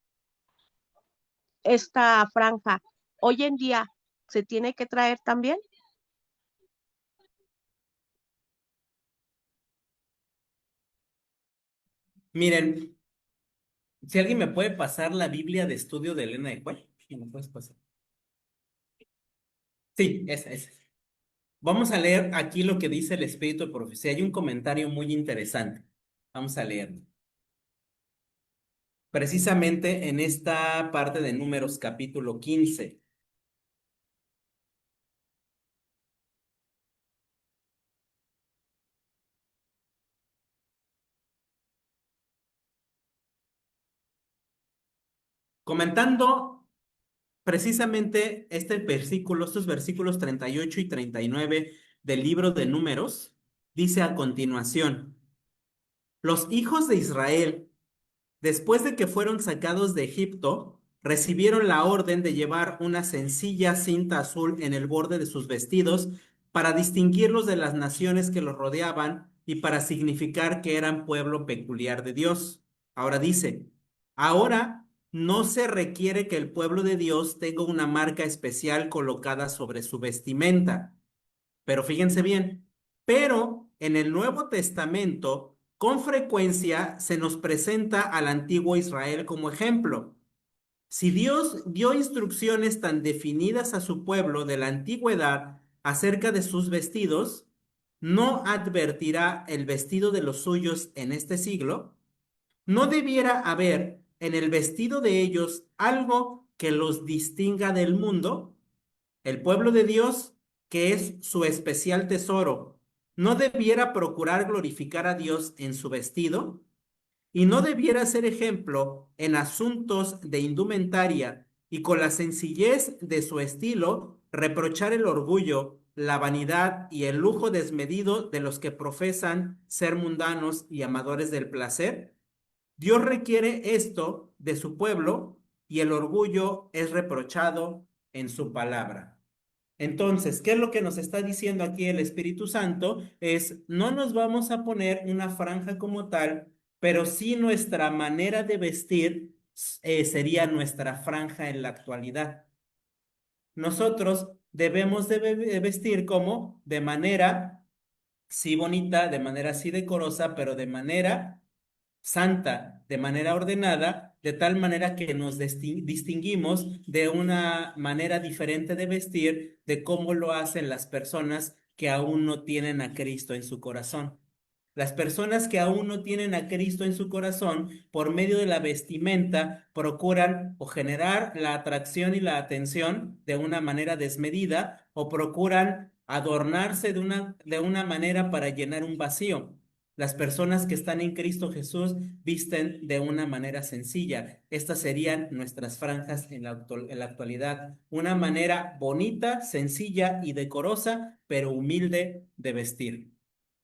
esta franja. Hoy en día, ¿se tiene que traer también? Miren, si alguien me puede pasar la Biblia de estudio de Elena de White, ¿me la puedes pasar? Sí, esa. Vamos a leer aquí lo que dice el Espíritu de Profecía. Hay un comentario muy interesante. Vamos a leerlo. Precisamente en esta parte de Números capítulo 15. Comentando precisamente este versículo, estos versículos 38 y 39 del libro de Números, dice a continuación, los hijos de Israel, después de que fueron sacados de Egipto, recibieron la orden de llevar una sencilla cinta azul en el borde de sus vestidos para distinguirlos de las naciones que los rodeaban y para significar que eran pueblo peculiar de Dios. Ahora dice, ahora no se requiere que el pueblo de Dios tenga una marca especial colocada sobre su vestimenta. Pero fíjense bien, pero en el Nuevo Testamento, con frecuencia se nos presenta al antiguo Israel como ejemplo. Si Dios dio instrucciones tan definidas a su pueblo de la antigüedad acerca de sus vestidos, ¿no advertirá el vestido de los suyos en este siglo? ¿No debiera haber en el vestido de ellos algo que los distinga del mundo? El pueblo de Dios, que es su especial tesoro, ¿no debiera procurar glorificar a Dios en su vestido? ¿Y no debiera ser ejemplo en asuntos de indumentaria y con la sencillez de su estilo reprochar el orgullo, la vanidad y el lujo desmedido de los que profesan ser mundanos y amadores del placer? Dios requiere esto de su pueblo y el orgullo es reprochado en su palabra. Entonces, ¿qué es lo que nos está diciendo aquí el Espíritu Santo? Es, no nos vamos a poner una franja como tal, pero sí nuestra manera de vestir sería nuestra franja en la actualidad. Nosotros debemos de vestir como de manera, sí bonita, de manera sí decorosa, pero de manera santa, de manera ordenada, de tal manera que nos distinguimos de una manera diferente de vestir de cómo lo hacen las personas que aún no tienen a Cristo en su corazón. Las personas que aún no tienen a Cristo en su corazón, por medio de la vestimenta, procuran o generar la atracción y la atención de una manera desmedida o procuran adornarse de una manera para llenar un vacío. Las personas que están en Cristo Jesús visten de una manera sencilla. Estas serían nuestras franjas en la actualidad. Una manera bonita, sencilla y decorosa, pero humilde de vestir.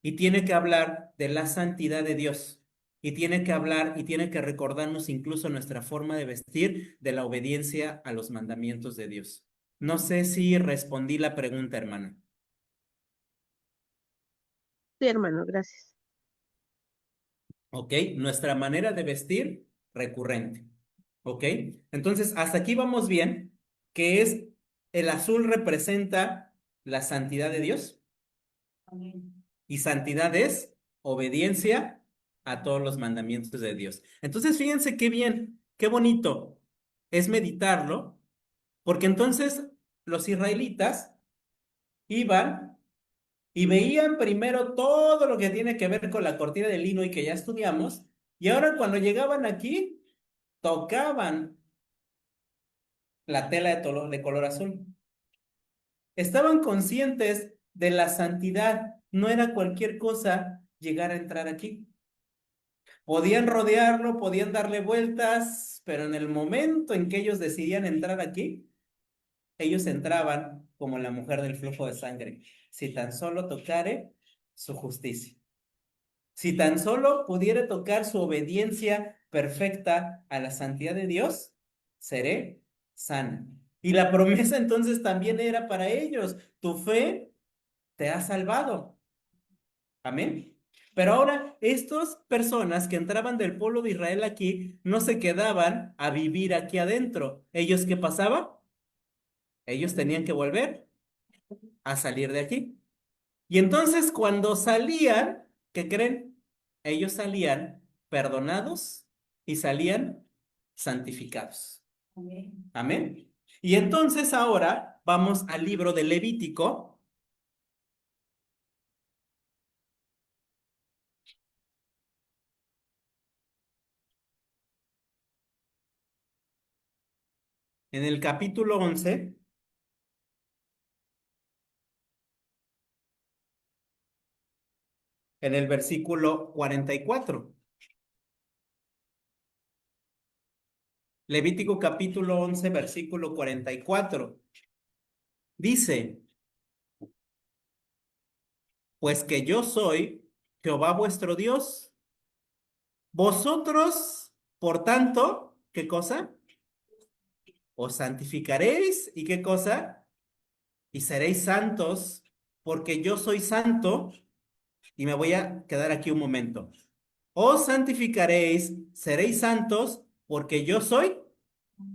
Y tiene que hablar de la santidad de Dios. Y tiene que hablar y tiene que recordarnos incluso nuestra forma de vestir de la obediencia a los mandamientos de Dios. No sé si respondí la pregunta, hermana. Sí, hermano, gracias. ¿Ok? Nuestra manera de vestir recurrente. ¿Ok? Entonces, hasta aquí vamos bien, que es el azul representa la santidad de Dios Amén. y santidad es obediencia a todos los mandamientos de Dios. Entonces, fíjense qué bien, qué bonito es meditarlo, porque entonces los israelitas iban y veían primero todo lo que tiene que ver con la cortina de lino y que ya estudiamos, y ahora cuando llegaban aquí, tocaban la tela de color azul. Estaban conscientes de la santidad, no era cualquier cosa llegar a entrar aquí. Podían rodearlo, podían darle vueltas, pero en el momento en que ellos decidían entrar aquí, ellos entraban como la mujer del flujo de sangre, si tan solo tocare su justicia. Si tan solo pudiera tocar su obediencia perfecta a la santidad de Dios, seré sana. Y la promesa entonces también era para ellos. Tu fe te ha salvado. Amén. Pero ahora, estas personas que entraban del pueblo de Israel aquí no se quedaban a vivir aquí adentro. ¿Ellos qué pasaba? Ellos tenían que volver a salir de aquí. Y entonces cuando salían, ¿qué creen? Ellos salían perdonados y salían santificados. Amén. Amén. Y entonces ahora vamos al libro de Levítico. En el capítulo 11, en el versículo 44. Levítico capítulo 11, versículo 44. Dice, pues que yo soy Jehová vuestro Dios. Vosotros, por tanto, ¿qué cosa? Os santificaréis, ¿y qué cosa? Y seréis santos, porque yo soy santo. Y me voy a quedar aquí un momento. Os santificaréis, seréis santos, porque yo soy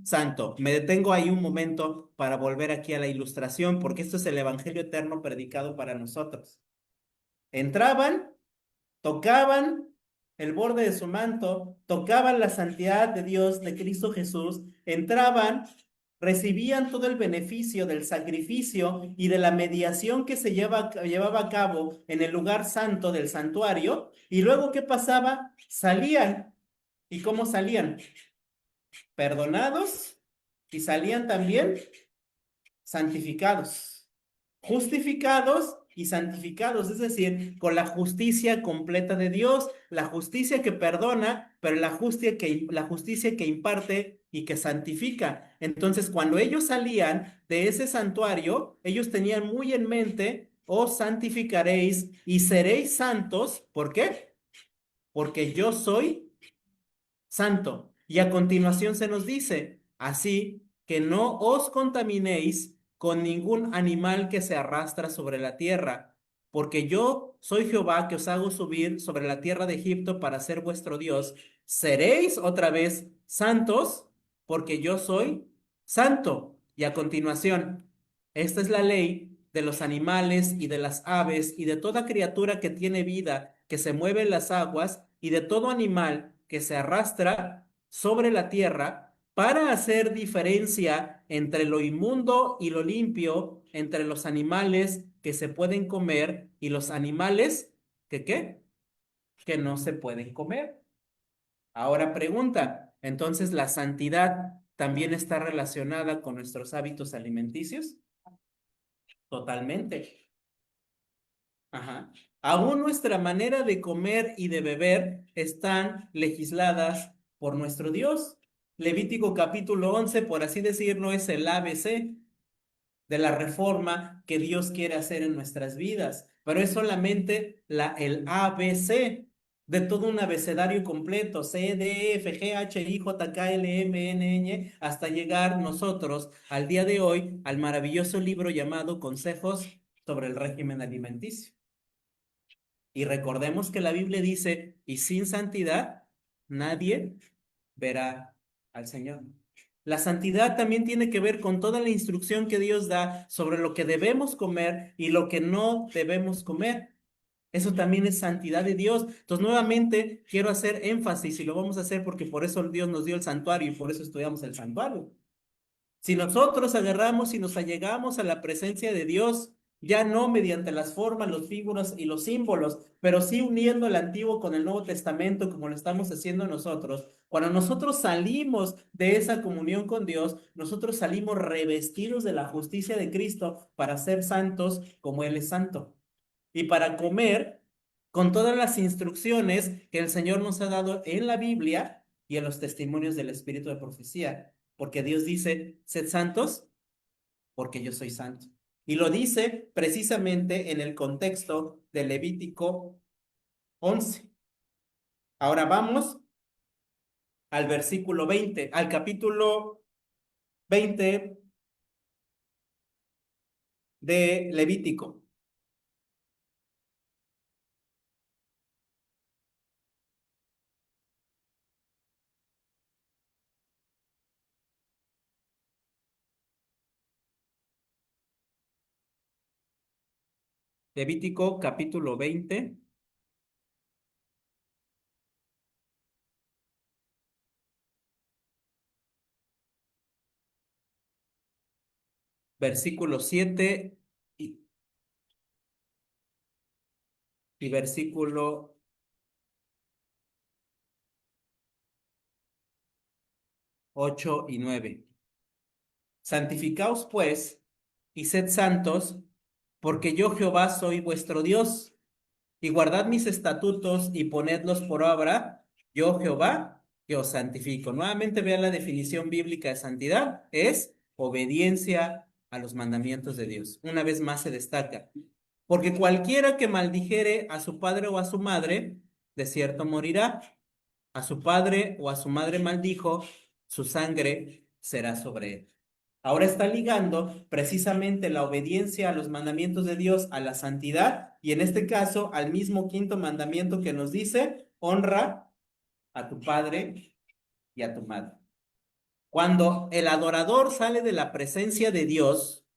santo. Me detengo ahí un momento para volver aquí a la ilustración, porque esto es el Evangelio eterno predicado para nosotros. Entraban, tocaban el borde de su manto, tocaban la santidad de Dios, de Cristo Jesús, entraban, recibían todo el beneficio del sacrificio y de la mediación que se llevaba a cabo en el lugar santo del santuario, y luego, ¿qué pasaba? Salían. ¿Y cómo salían? Perdonados, y salían también santificados, justificados y santificados, es decir, con la justicia completa de Dios, la justicia que perdona, pero la justicia que imparte y que santifica. Entonces, cuando ellos salían de ese santuario, ellos tenían muy en mente, os santificaréis y seréis santos. ¿Por qué? Porque yo soy santo. Y a continuación se nos dice, así que no os contaminéis con ningún animal que se arrastra sobre la tierra, porque yo soy Jehová que os hago subir sobre la tierra de Egipto para ser vuestro Dios. Seréis otra vez santos, porque yo soy santo. Y a continuación, esta es la ley de los animales y de las aves y de toda criatura que tiene vida, que se mueve en las aguas, y de todo animal que se arrastra sobre la tierra, para hacer diferencia entre lo inmundo y lo limpio, entre los animales que se pueden comer y los animales que ¿qué? Que no se pueden comer. Ahora pregunta, entonces ¿la santidad también está relacionada con nuestros hábitos alimenticios? Totalmente. Ajá. Aún nuestra manera de comer y de beber están legisladas por nuestro Dios. Levítico capítulo 11, por así decirlo, es el ABC de la reforma que Dios quiere hacer en nuestras vidas, pero es solamente el ABC de todo un abecedario completo, C, D, E, F, G, H, I, J, K, L, M, N, Ñ, hasta llegar nosotros al día de hoy al maravilloso libro llamado Consejos sobre el régimen alimenticio. Y recordemos que la Biblia dice, y sin santidad nadie verá al Señor. La santidad también tiene que ver con toda la instrucción que Dios da sobre lo que debemos comer y lo que no debemos comer. Eso también es santidad de Dios. Entonces, nuevamente, quiero hacer énfasis y lo vamos a hacer porque por eso Dios nos dio el santuario y por eso estudiamos el santuario. Si nosotros agarramos y nos allegamos a la presencia de Dios, ya no mediante las formas, los figuras y los símbolos, pero sí uniendo el Antiguo con el Nuevo Testamento, como lo estamos haciendo nosotros. Cuando nosotros salimos de esa comunión con Dios, nosotros salimos revestidos de la justicia de Cristo para ser santos como Él es santo. Y para comer con todas las instrucciones que el Señor nos ha dado en la Biblia y en los testimonios del Espíritu de profecía. Porque Dios dice, sed santos, porque yo soy santo. Y lo dice precisamente en el contexto de Levítico 11. Ahora vamos al versículo 20, al capítulo 20 de Levítico. Levítico capítulo 20. Versículo 7 y versículo 8 y 9. Santificaos pues y sed santos, porque yo Jehová soy vuestro Dios, y guardad mis estatutos y ponedlos por obra, yo Jehová que os santifico. Nuevamente vean la definición bíblica de santidad, es obediencia a los mandamientos de Dios. Una vez más se destaca, porque cualquiera que maldijere a su padre o a su madre, de cierto morirá. A su padre o a su madre maldijo, su sangre será sobre él. Ahora está ligando precisamente la obediencia a los mandamientos de Dios a la santidad y en este caso al mismo quinto mandamiento que nos dice, honra a tu padre y a tu madre. Cuando el adorador sale de la presencia de Dios,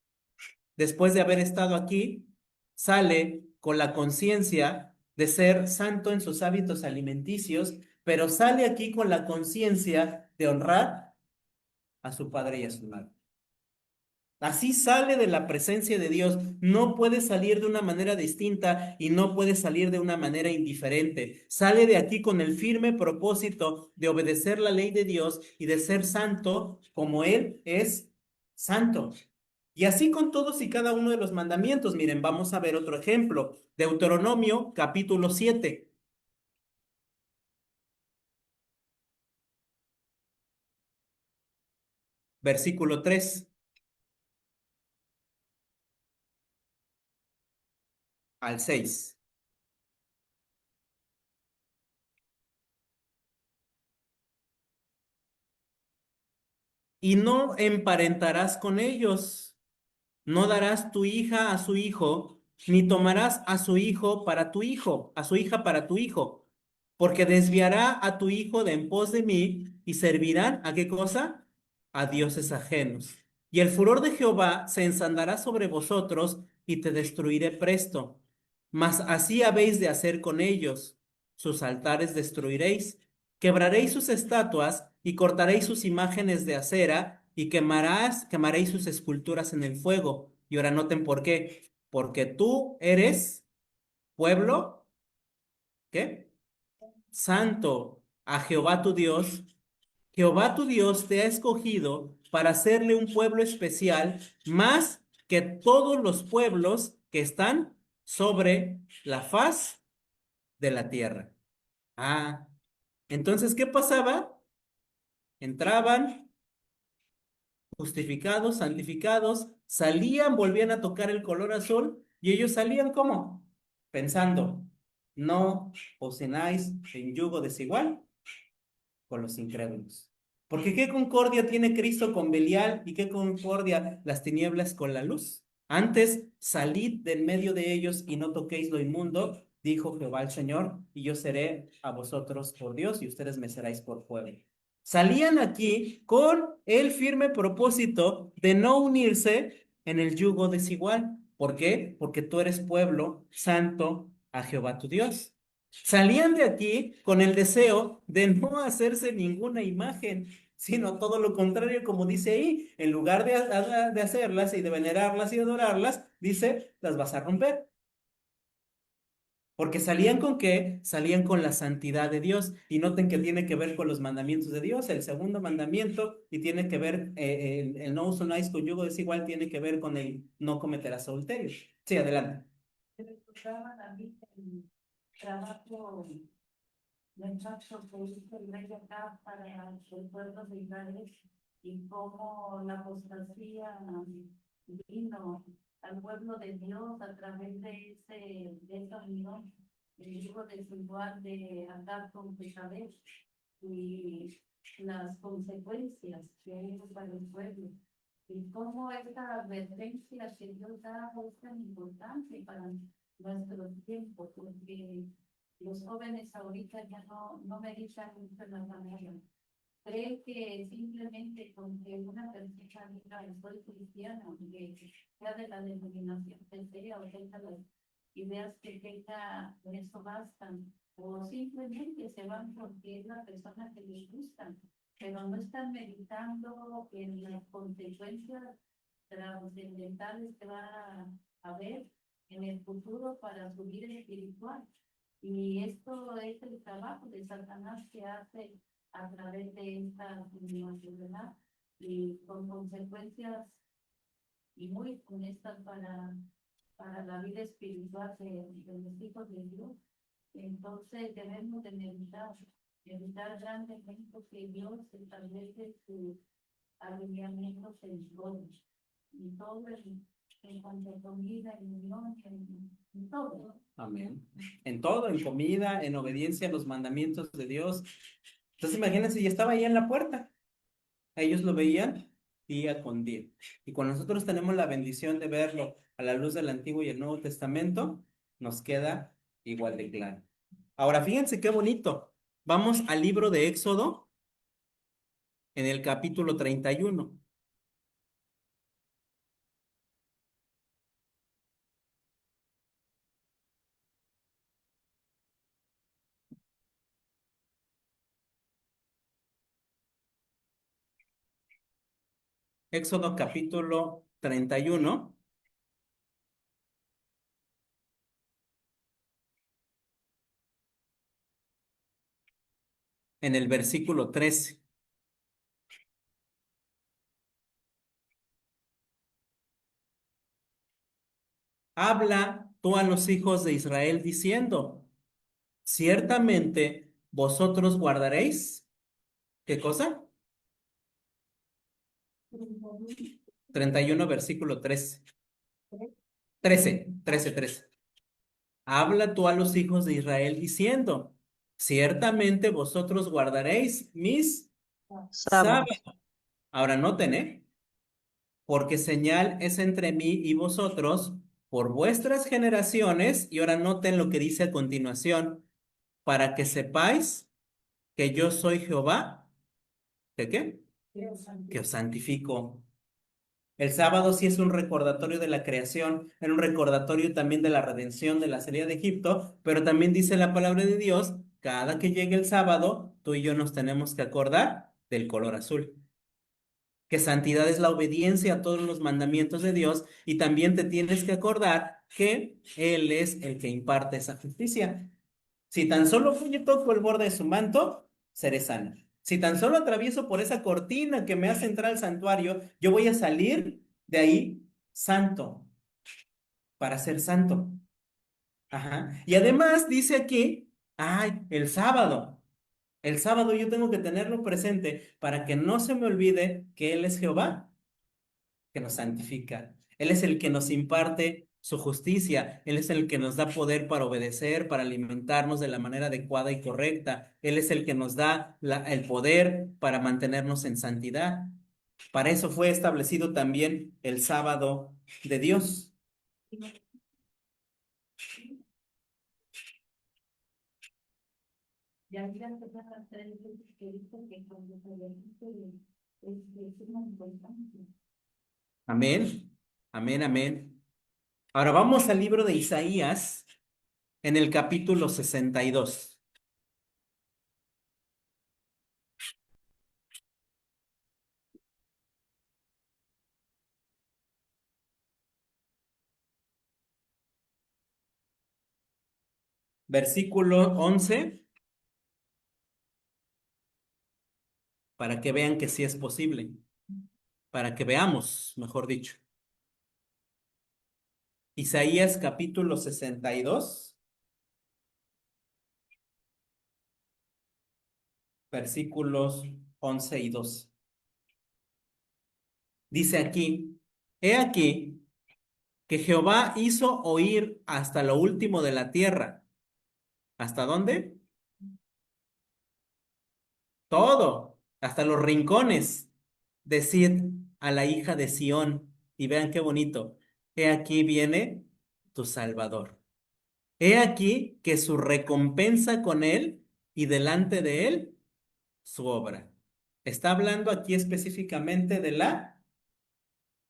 después de haber estado aquí, sale con la conciencia de ser santo en sus hábitos alimenticios, pero sale aquí con la conciencia de honrar a su padre y a su madre. Así sale de la presencia de Dios, no puede salir de una manera distinta y no puede salir de una manera indiferente. Sale de aquí con el firme propósito de obedecer la ley de Dios y de ser santo como Él es santo. Y así con todos y cada uno de los mandamientos. Miren, vamos a ver otro ejemplo. Deuteronomio capítulo 7. Versículo 3 al 6. Y no emparentarás con ellos. No darás tu hija a su hijo, ni tomarás a su hijo para tu hijo, a su hija para tu hijo, porque desviará a tu hijo de en pos de mí y servirán ¿a qué cosa? A dioses ajenos. Y el furor de Jehová se ensandará sobre vosotros y te destruiré presto. Mas así habéis de hacer con ellos. Sus altares destruiréis, quebraréis sus estatuas y cortaréis sus imágenes de acera y quemaréis sus esculturas en el fuego. Y ahora noten por qué. Porque tú eres pueblo, ¿qué? Santo a Jehová tu Dios. Jehová tu Dios te ha escogido para hacerle un pueblo especial más que todos los pueblos que están sobre la faz de la tierra. Ah, entonces, ¿qué pasaba? Entraban justificados, santificados, salían, volvían a tocar el color azul y ellos salían ¿cómo? Pensando, no os cenáis en yugo desigual con los incrédulos. Porque qué concordia tiene Cristo con Belial y qué concordia las tinieblas con la luz. Antes salid del medio de ellos y no toquéis lo inmundo, dijo Jehová el Señor, y yo seré a vosotros por Dios y ustedes me seráis por pueblo. Salían aquí con el firme propósito de no unirse en el yugo desigual. ¿Por qué? Porque tú eres pueblo santo a Jehová tu Dios. Salían de aquí con el deseo de no hacerse ninguna imagen, sino todo lo contrario, como dice ahí, en lugar de hacerlas y de venerarlas y adorarlas, dice, las vas a romper. Porque salían con qué? Salían con la santidad de Dios. Y noten que tiene que ver con los mandamientos de Dios, el segundo mandamiento, y tiene que ver, el no usáis con yugo desigual, tiene que ver con el no cometerás adulterio. Sí, adelante. Se recordaba también el trabajo del pacto que hizo el rey acá para el pueblo de Israel y cómo la apostasía vino al pueblo de Dios a través de esa unión, el hijo desigual de andar con Jezabel y las consecuencias que hubo para el pueblo. y cómo esta advertencia que Dios da es tan importante para nuestro tiempo, porque los jóvenes ahorita ya no meditan mucho en la familia. Creen que simplemente con que una persona diga soy cristiano, que sea de la denominación que sea o tenga las ideas que tenga, con eso bastan, o simplemente se van porque es la persona que les gusta, pero no están meditando en las consecuencias trascendentales que va a haber en el futuro para su vida espiritual. Y esto es el trabajo de Satanás que hace a través de esta universidad y con consecuencias y muy funestas para la vida espiritual de los hijos de Dios. Entonces debemos de meditar grandemente que Dios establece sus alineamientos en todo, en todo, en cuanto a comida, en unión, en todo. Amén. En todo, en comida, en obediencia a los mandamientos de Dios. Entonces imagínense, ya estaba ahí en la puerta. Ellos lo veían día con día. Y cuando nosotros tenemos la bendición de verlo a la luz del Antiguo y el Nuevo Testamento, nos queda igual de claro. Ahora, fíjense qué bonito. Vamos al libro de Éxodo en el capítulo 31. Éxodo capítulo 31. En el versículo 13. Habla tú a los hijos de Israel diciendo, ciertamente vosotros guardaréis, ¿qué cosa? 31 versículo 13. 13. Habla tú a los hijos de Israel diciendo, ciertamente vosotros guardaréis mis sábados. Ahora noten, porque señal es entre mí y vosotros por vuestras generaciones, y ahora noten lo que dice a continuación, para que sepáis que yo soy Jehová, ¿de qué? Que os santifico. El sábado sí es un recordatorio de la creación, era un recordatorio también de la redención de la salida de Egipto, pero también dice la palabra de Dios, cada que llegue el sábado, tú y yo nos tenemos que acordar del color azul. Que santidad es la obediencia a todos los mandamientos de Dios y también te tienes que acordar que Él es el que imparte esa justicia. Si tan solo yo toco el borde de su manto, seré sano. Si tan solo atravieso por esa cortina que me hace entrar al santuario, yo voy a salir de ahí santo, para ser santo. Ajá. Y además dice aquí, ay, el sábado. El sábado yo tengo que tenerlo presente para que no se me olvide que Él es Jehová, que nos santifica. Él es el que nos imparte su justicia. Él es el que nos da poder para obedecer, para alimentarnos de la manera adecuada y correcta. Él es el que nos da el poder para mantenernos en santidad. Para eso fue establecido también el sábado de Dios. Ya había las tres veces que dijo que cuando se le dice es una importancia. Amén. Amén, amén. Ahora vamos al libro de Isaías en el capítulo 62. Versículo 11, para que vean que sí es posible, para que veamos, mejor dicho. Isaías capítulo 62, versículos 11 y 12. Dice aquí, he aquí que Jehová hizo oír hasta lo último de la tierra. ¿Hasta dónde? Todo, hasta los rincones. decid a la hija de Sión, y vean qué bonito, he aquí viene tu Salvador. He aquí que su recompensa con él y delante de él su obra. Está hablando aquí específicamente de la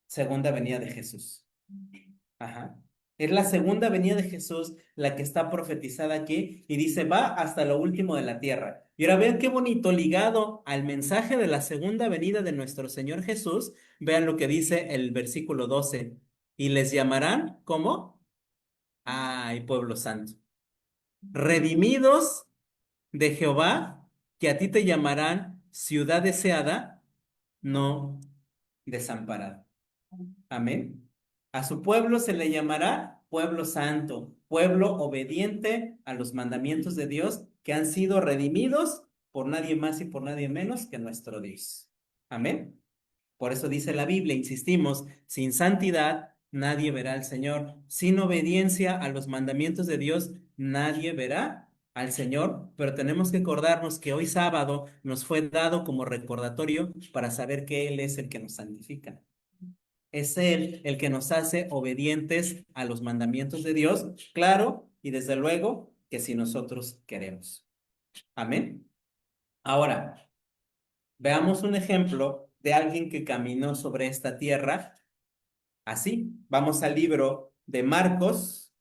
segunda venida de Jesús. Ajá. Es la segunda venida de Jesús la que está profetizada aquí y dice, va hasta lo último de la tierra. Y ahora vean qué bonito, ligado al mensaje de la segunda venida de nuestro Señor Jesús, vean lo que dice el versículo 12. Y les llamarán, ¿cómo? Ay, pueblo santo. Redimidos de Jehová, que a ti te llamarán ciudad deseada, no desamparada. Amén. A su pueblo se le llamará pueblo santo, pueblo obediente a los mandamientos de Dios que han sido redimidos por nadie más y por nadie menos que nuestro Dios. Amén. Por eso dice la Biblia, insistimos, sin santidad nadie verá al Señor. Sin obediencia a los mandamientos de Dios nadie verá al Señor. Pero tenemos que acordarnos que hoy sábado nos fue dado como recordatorio para saber que Él es el que nos santifica. Es Él el que nos hace obedientes a los mandamientos de Dios, claro, y desde luego que si nosotros queremos. Amén. Ahora, veamos un ejemplo de alguien que caminó sobre esta tierra así. Vamos al libro de Marcos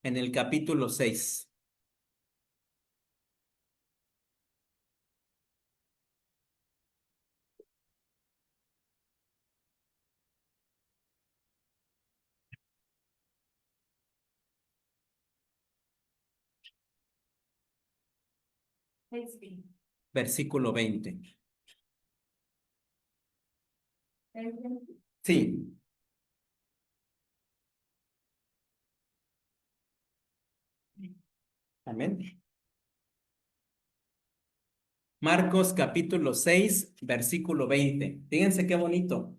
en el capítulo 6. Versículo 20. Sí. Amén. Marcos capítulo 6, versículo 20. Fíjense qué bonito.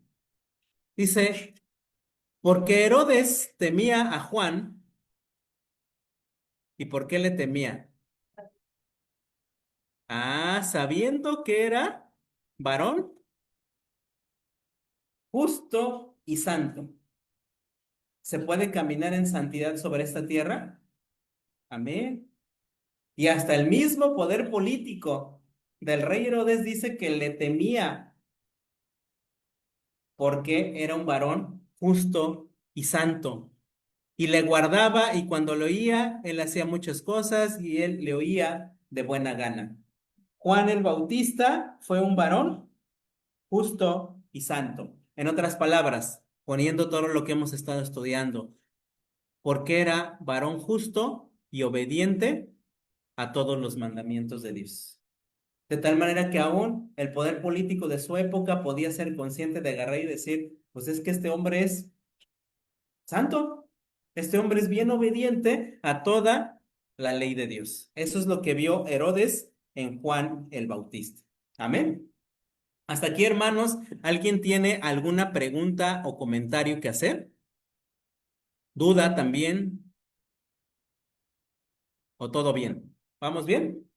Dice, porque Herodes temía a Juan. ¿Y por qué le temía? Ah, sabiendo que era varón justo y santo. ¿Se puede caminar en santidad sobre esta tierra? Amén. Y hasta el mismo poder político del rey Herodes dice que le temía porque era un varón justo y santo. Y le guardaba y cuando lo oía, él hacía muchas cosas y él le oía de buena gana. Juan el Bautista fue un varón justo y santo. En otras palabras, poniendo todo lo que hemos estado estudiando, porque era varón justo y obediente a todos los mandamientos de Dios. De tal manera que aún el poder político de su época podía ser consciente de agarrar y decir, pues es que este hombre es santo, este hombre es bien obediente a toda la ley de Dios. Eso es lo que vio Herodes en Juan el Bautista. Amén. Hasta aquí, hermanos, ¿alguien tiene alguna pregunta o comentario que hacer? ¿Duda también? ¿O todo bien? ¿Vamos bien?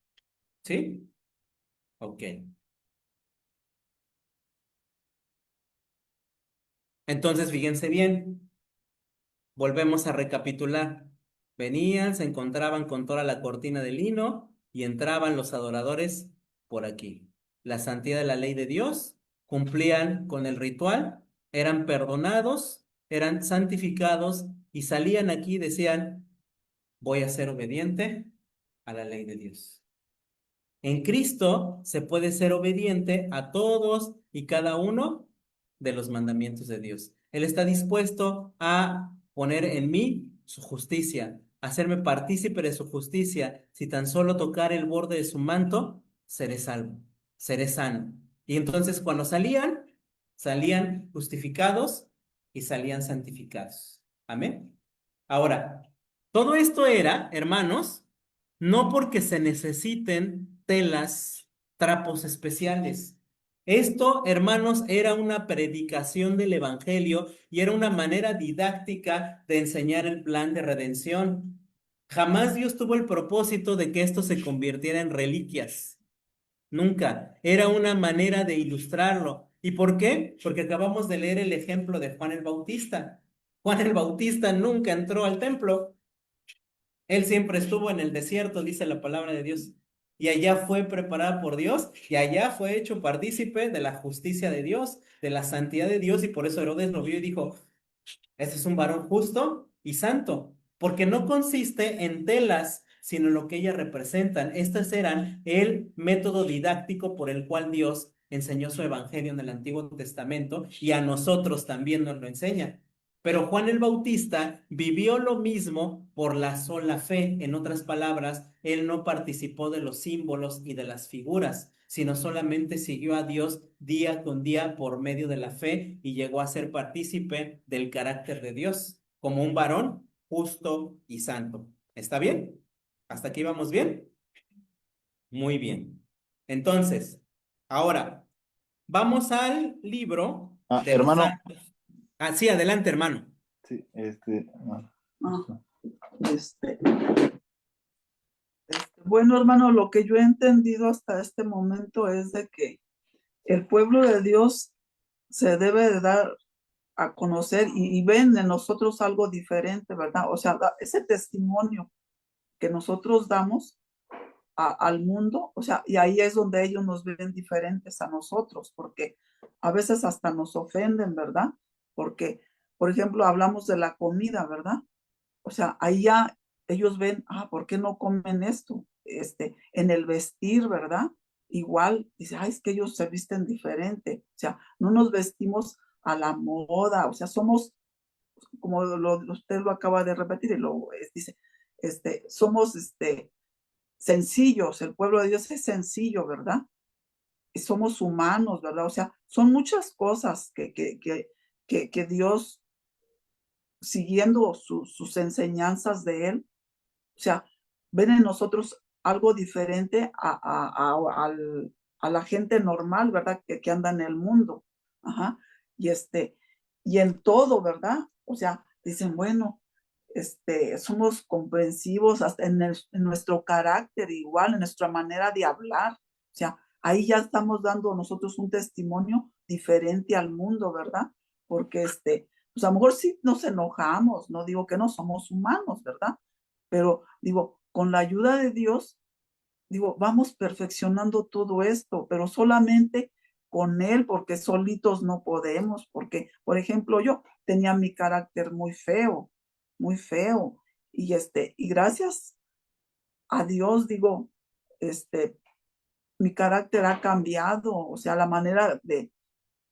¿Sí? Ok. Entonces, fíjense bien, volvemos a recapitular. Venían, se encontraban con toda la cortina de lino y entraban los adoradores por aquí. La santidad de la ley de Dios, cumplían con el ritual, eran perdonados, eran santificados y salían aquí y decían, voy a ser obediente a la ley de Dios. En Cristo se puede ser obediente a todos y cada uno de los mandamientos de Dios. Él está dispuesto a poner en mí su justicia, hacerme partícipe de su justicia. Si tan solo tocar el borde de su manto, seré salvo, seré sano. Y entonces cuando salían justificados y salían santificados. Amén. Ahora, todo esto era, hermanos, no porque se necesiten telas, trapos especiales. Esto, hermanos, era una predicación del Evangelio y era una manera didáctica de enseñar el plan de redención. Jamás Dios tuvo el propósito de que esto se convirtiera en reliquias. nunca. Era una manera de ilustrarlo. ¿Y por qué? Porque acabamos de leer el ejemplo de Juan el Bautista. Juan el Bautista nunca entró al templo. Él siempre estuvo en el desierto, dice la palabra de Dios. Y allá fue preparada por Dios y allá fue hecho partícipe de la justicia de Dios, de la santidad de Dios. Y por eso Herodes lo vio y dijo, este es un varón justo y santo, porque no consiste en telas, sino en lo que ellas representan. Estos eran el método didáctico por el cual Dios enseñó su evangelio en el Antiguo Testamento y a nosotros también nos lo enseña. Pero Juan el Bautista vivió lo mismo por la sola fe. En otras palabras, él no participó de los símbolos y de las figuras, sino solamente siguió a Dios día con día por medio de la fe y llegó a ser partícipe del carácter de Dios, como un varón justo y santo. ¿Está bien? ¿Hasta aquí vamos bien? Muy bien. Entonces, ahora, vamos al libro de los Hermano, santos. Ah, sí, adelante, hermano. sí, Ah, este, bueno, hermano, lo que yo he entendido hasta este momento es de que el pueblo de Dios se debe de dar a conocer y ven en nosotros algo diferente, ¿verdad? O sea, ese testimonio que nosotros damos al mundo, o sea, y ahí es donde ellos nos ven diferentes a nosotros, porque a veces hasta nos ofenden, ¿verdad? Porque, por ejemplo, hablamos de la comida, ¿verdad? O sea, ahí ya ellos ven, ¿por qué no comen esto? En el vestir, ¿verdad? Igual, dice, es que ellos se visten diferente. O sea, no nos vestimos a la moda, o sea, somos, como usted lo acaba de repetir, y dice, somos, sencillos, el pueblo de Dios es sencillo, ¿verdad? Y somos humanos, ¿verdad? O sea, son muchas cosas que Dios, siguiendo sus enseñanzas de Él, o sea, ven en nosotros algo diferente a la gente normal, ¿verdad? Que anda en el mundo. Ajá. Y y en todo, ¿verdad? O sea, dicen, bueno, somos comprensivos hasta en nuestro carácter igual, en nuestra manera de hablar. O sea, ahí ya estamos dando nosotros un testimonio diferente al mundo, ¿verdad? Porque pues a lo mejor sí nos enojamos, no digo que no somos humanos, ¿verdad? Pero digo, con la ayuda de Dios, digo, vamos perfeccionando todo esto, pero solamente con Él, porque solitos no podemos, porque, por ejemplo, yo tenía mi carácter muy feo, y gracias a Dios, digo, mi carácter ha cambiado, o sea, la manera de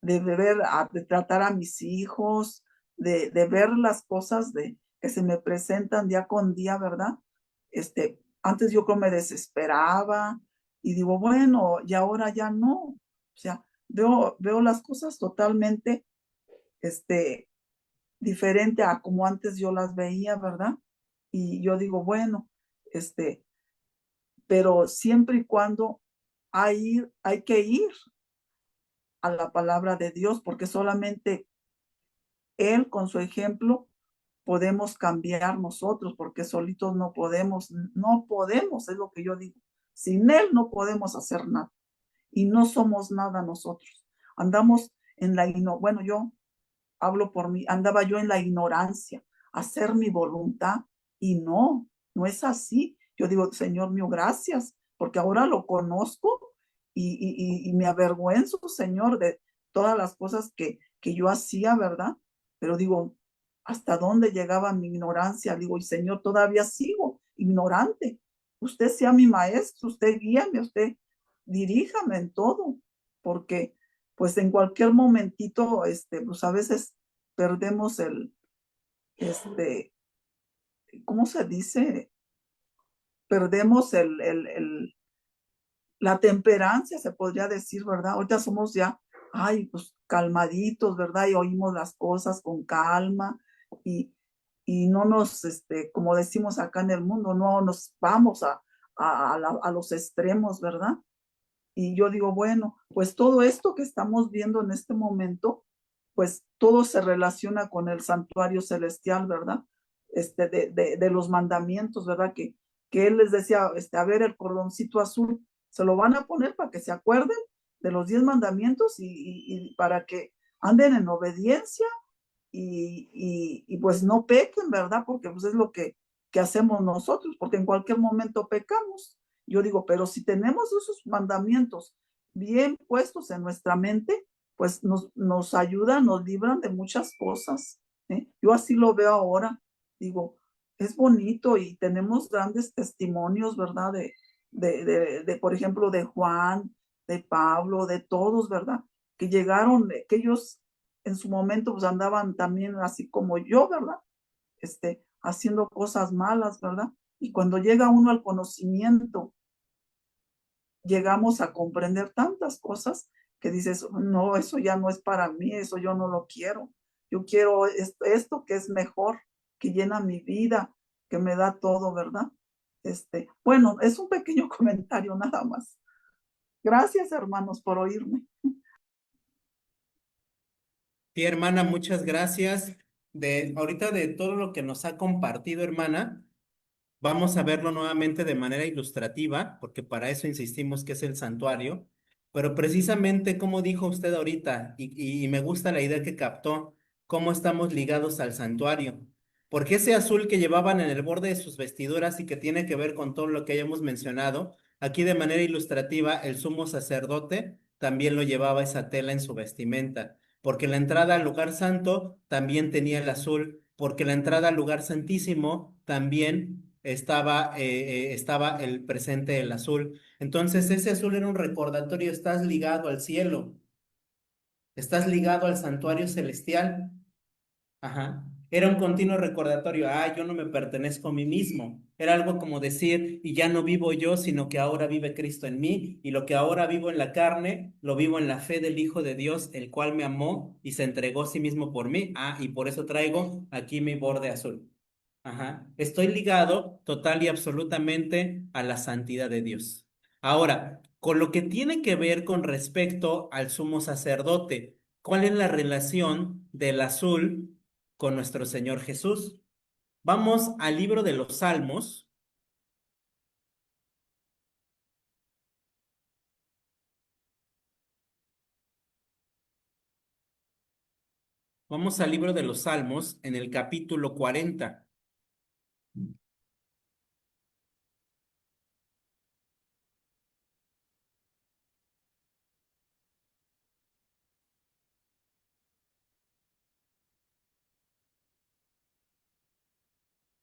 ver, de tratar a mis hijos, de ver las cosas que se me presentan día con día, ¿verdad? Antes yo como me desesperaba y digo, bueno, y ahora ya no. O sea, veo las cosas totalmente, diferente a como antes yo las veía, ¿verdad? Y yo digo, bueno, pero siempre y cuando hay que ir a la palabra de Dios, porque solamente Él con su ejemplo podemos cambiar nosotros, porque solitos no podemos, es lo que yo digo. Sin Él no podemos hacer nada y no somos nada nosotros. Andamos en bueno, yo hablo por mí, andaba yo en la ignorancia, hacer mi voluntad y no es así. Yo digo, Señor mío, gracias, porque ahora lo conozco y me avergüenzo, Señor, de todas las cosas que yo hacía, ¿verdad? Pero digo, ¿hasta dónde llegaba mi ignorancia? Digo, y Señor, todavía sigo ignorante. Usted sea mi maestro, usted guíame, usted diríjame en todo, porque pues en cualquier momentito, pues a veces perdemos ¿cómo se dice? Perdemos la temperancia, se podría decir, ¿verdad? Ahorita somos ya, pues calmaditos, ¿verdad? Y oímos las cosas con calma y no nos, como decimos acá en el mundo, no nos vamos a los extremos, ¿verdad? Y yo digo, bueno, pues todo esto que estamos viendo en este momento, pues todo se relaciona con el santuario celestial, ¿verdad? De los mandamientos, ¿verdad? Que él les decía, a ver, el cordoncito azul, Se lo van a poner para que se acuerden de los 10 mandamientos y para que anden en obediencia y pues no pequen, ¿verdad? Porque pues es lo que hacemos nosotros, porque en cualquier momento pecamos. Yo digo, pero si tenemos esos mandamientos bien puestos en nuestra mente, pues nos ayudan, nos libran de muchas cosas. Yo así lo veo ahora. Digo, es bonito y tenemos grandes testimonios, ¿verdad? Por ejemplo, de Juan, de Pablo, de todos, ¿verdad? Que llegaron, que ellos en su momento pues andaban también así como yo, ¿verdad? Haciendo cosas malas, ¿verdad? Y cuando llega uno al conocimiento, llegamos a comprender tantas cosas que dices, no, eso ya no es para mí, eso yo no lo quiero. Yo quiero esto que es mejor, que llena mi vida, que me da todo, ¿verdad? Bueno, es un pequeño comentario nada más. Gracias, hermanos, por oírme. Sí, hermana, muchas gracias. Ahorita de todo lo que nos ha compartido, hermana, vamos a verlo nuevamente de manera ilustrativa, porque para eso insistimos que es el santuario. Pero precisamente como dijo usted ahorita, y me gusta la idea que captó, cómo estamos ligados al santuario. Porque ese azul que llevaban en el borde de sus vestiduras y que tiene que ver con todo lo que hayamos mencionado, aquí de manera ilustrativa, el sumo sacerdote también lo llevaba esa tela en su vestimenta. Porque la entrada al lugar santo también tenía el azul, porque la entrada al lugar santísimo también estaba el presente el azul. Entonces ese azul era un recordatorio, estás ligado al cielo, estás ligado al santuario celestial. Ajá. Era un continuo recordatorio, yo no me pertenezco a mí mismo. Era algo como decir, y ya no vivo yo, sino que ahora vive Cristo en mí, y lo que ahora vivo en la carne, lo vivo en la fe del Hijo de Dios, el cual me amó y se entregó a sí mismo por mí. Y por eso traigo aquí mi borde azul. Ajá. Estoy ligado total y absolutamente a la santidad de Dios. Ahora, con lo que tiene que ver con respecto al sumo sacerdote, ¿cuál es la relación del azul con nuestro Señor Jesús? Vamos al libro de los Salmos. Vamos al libro de los Salmos en el capítulo 40.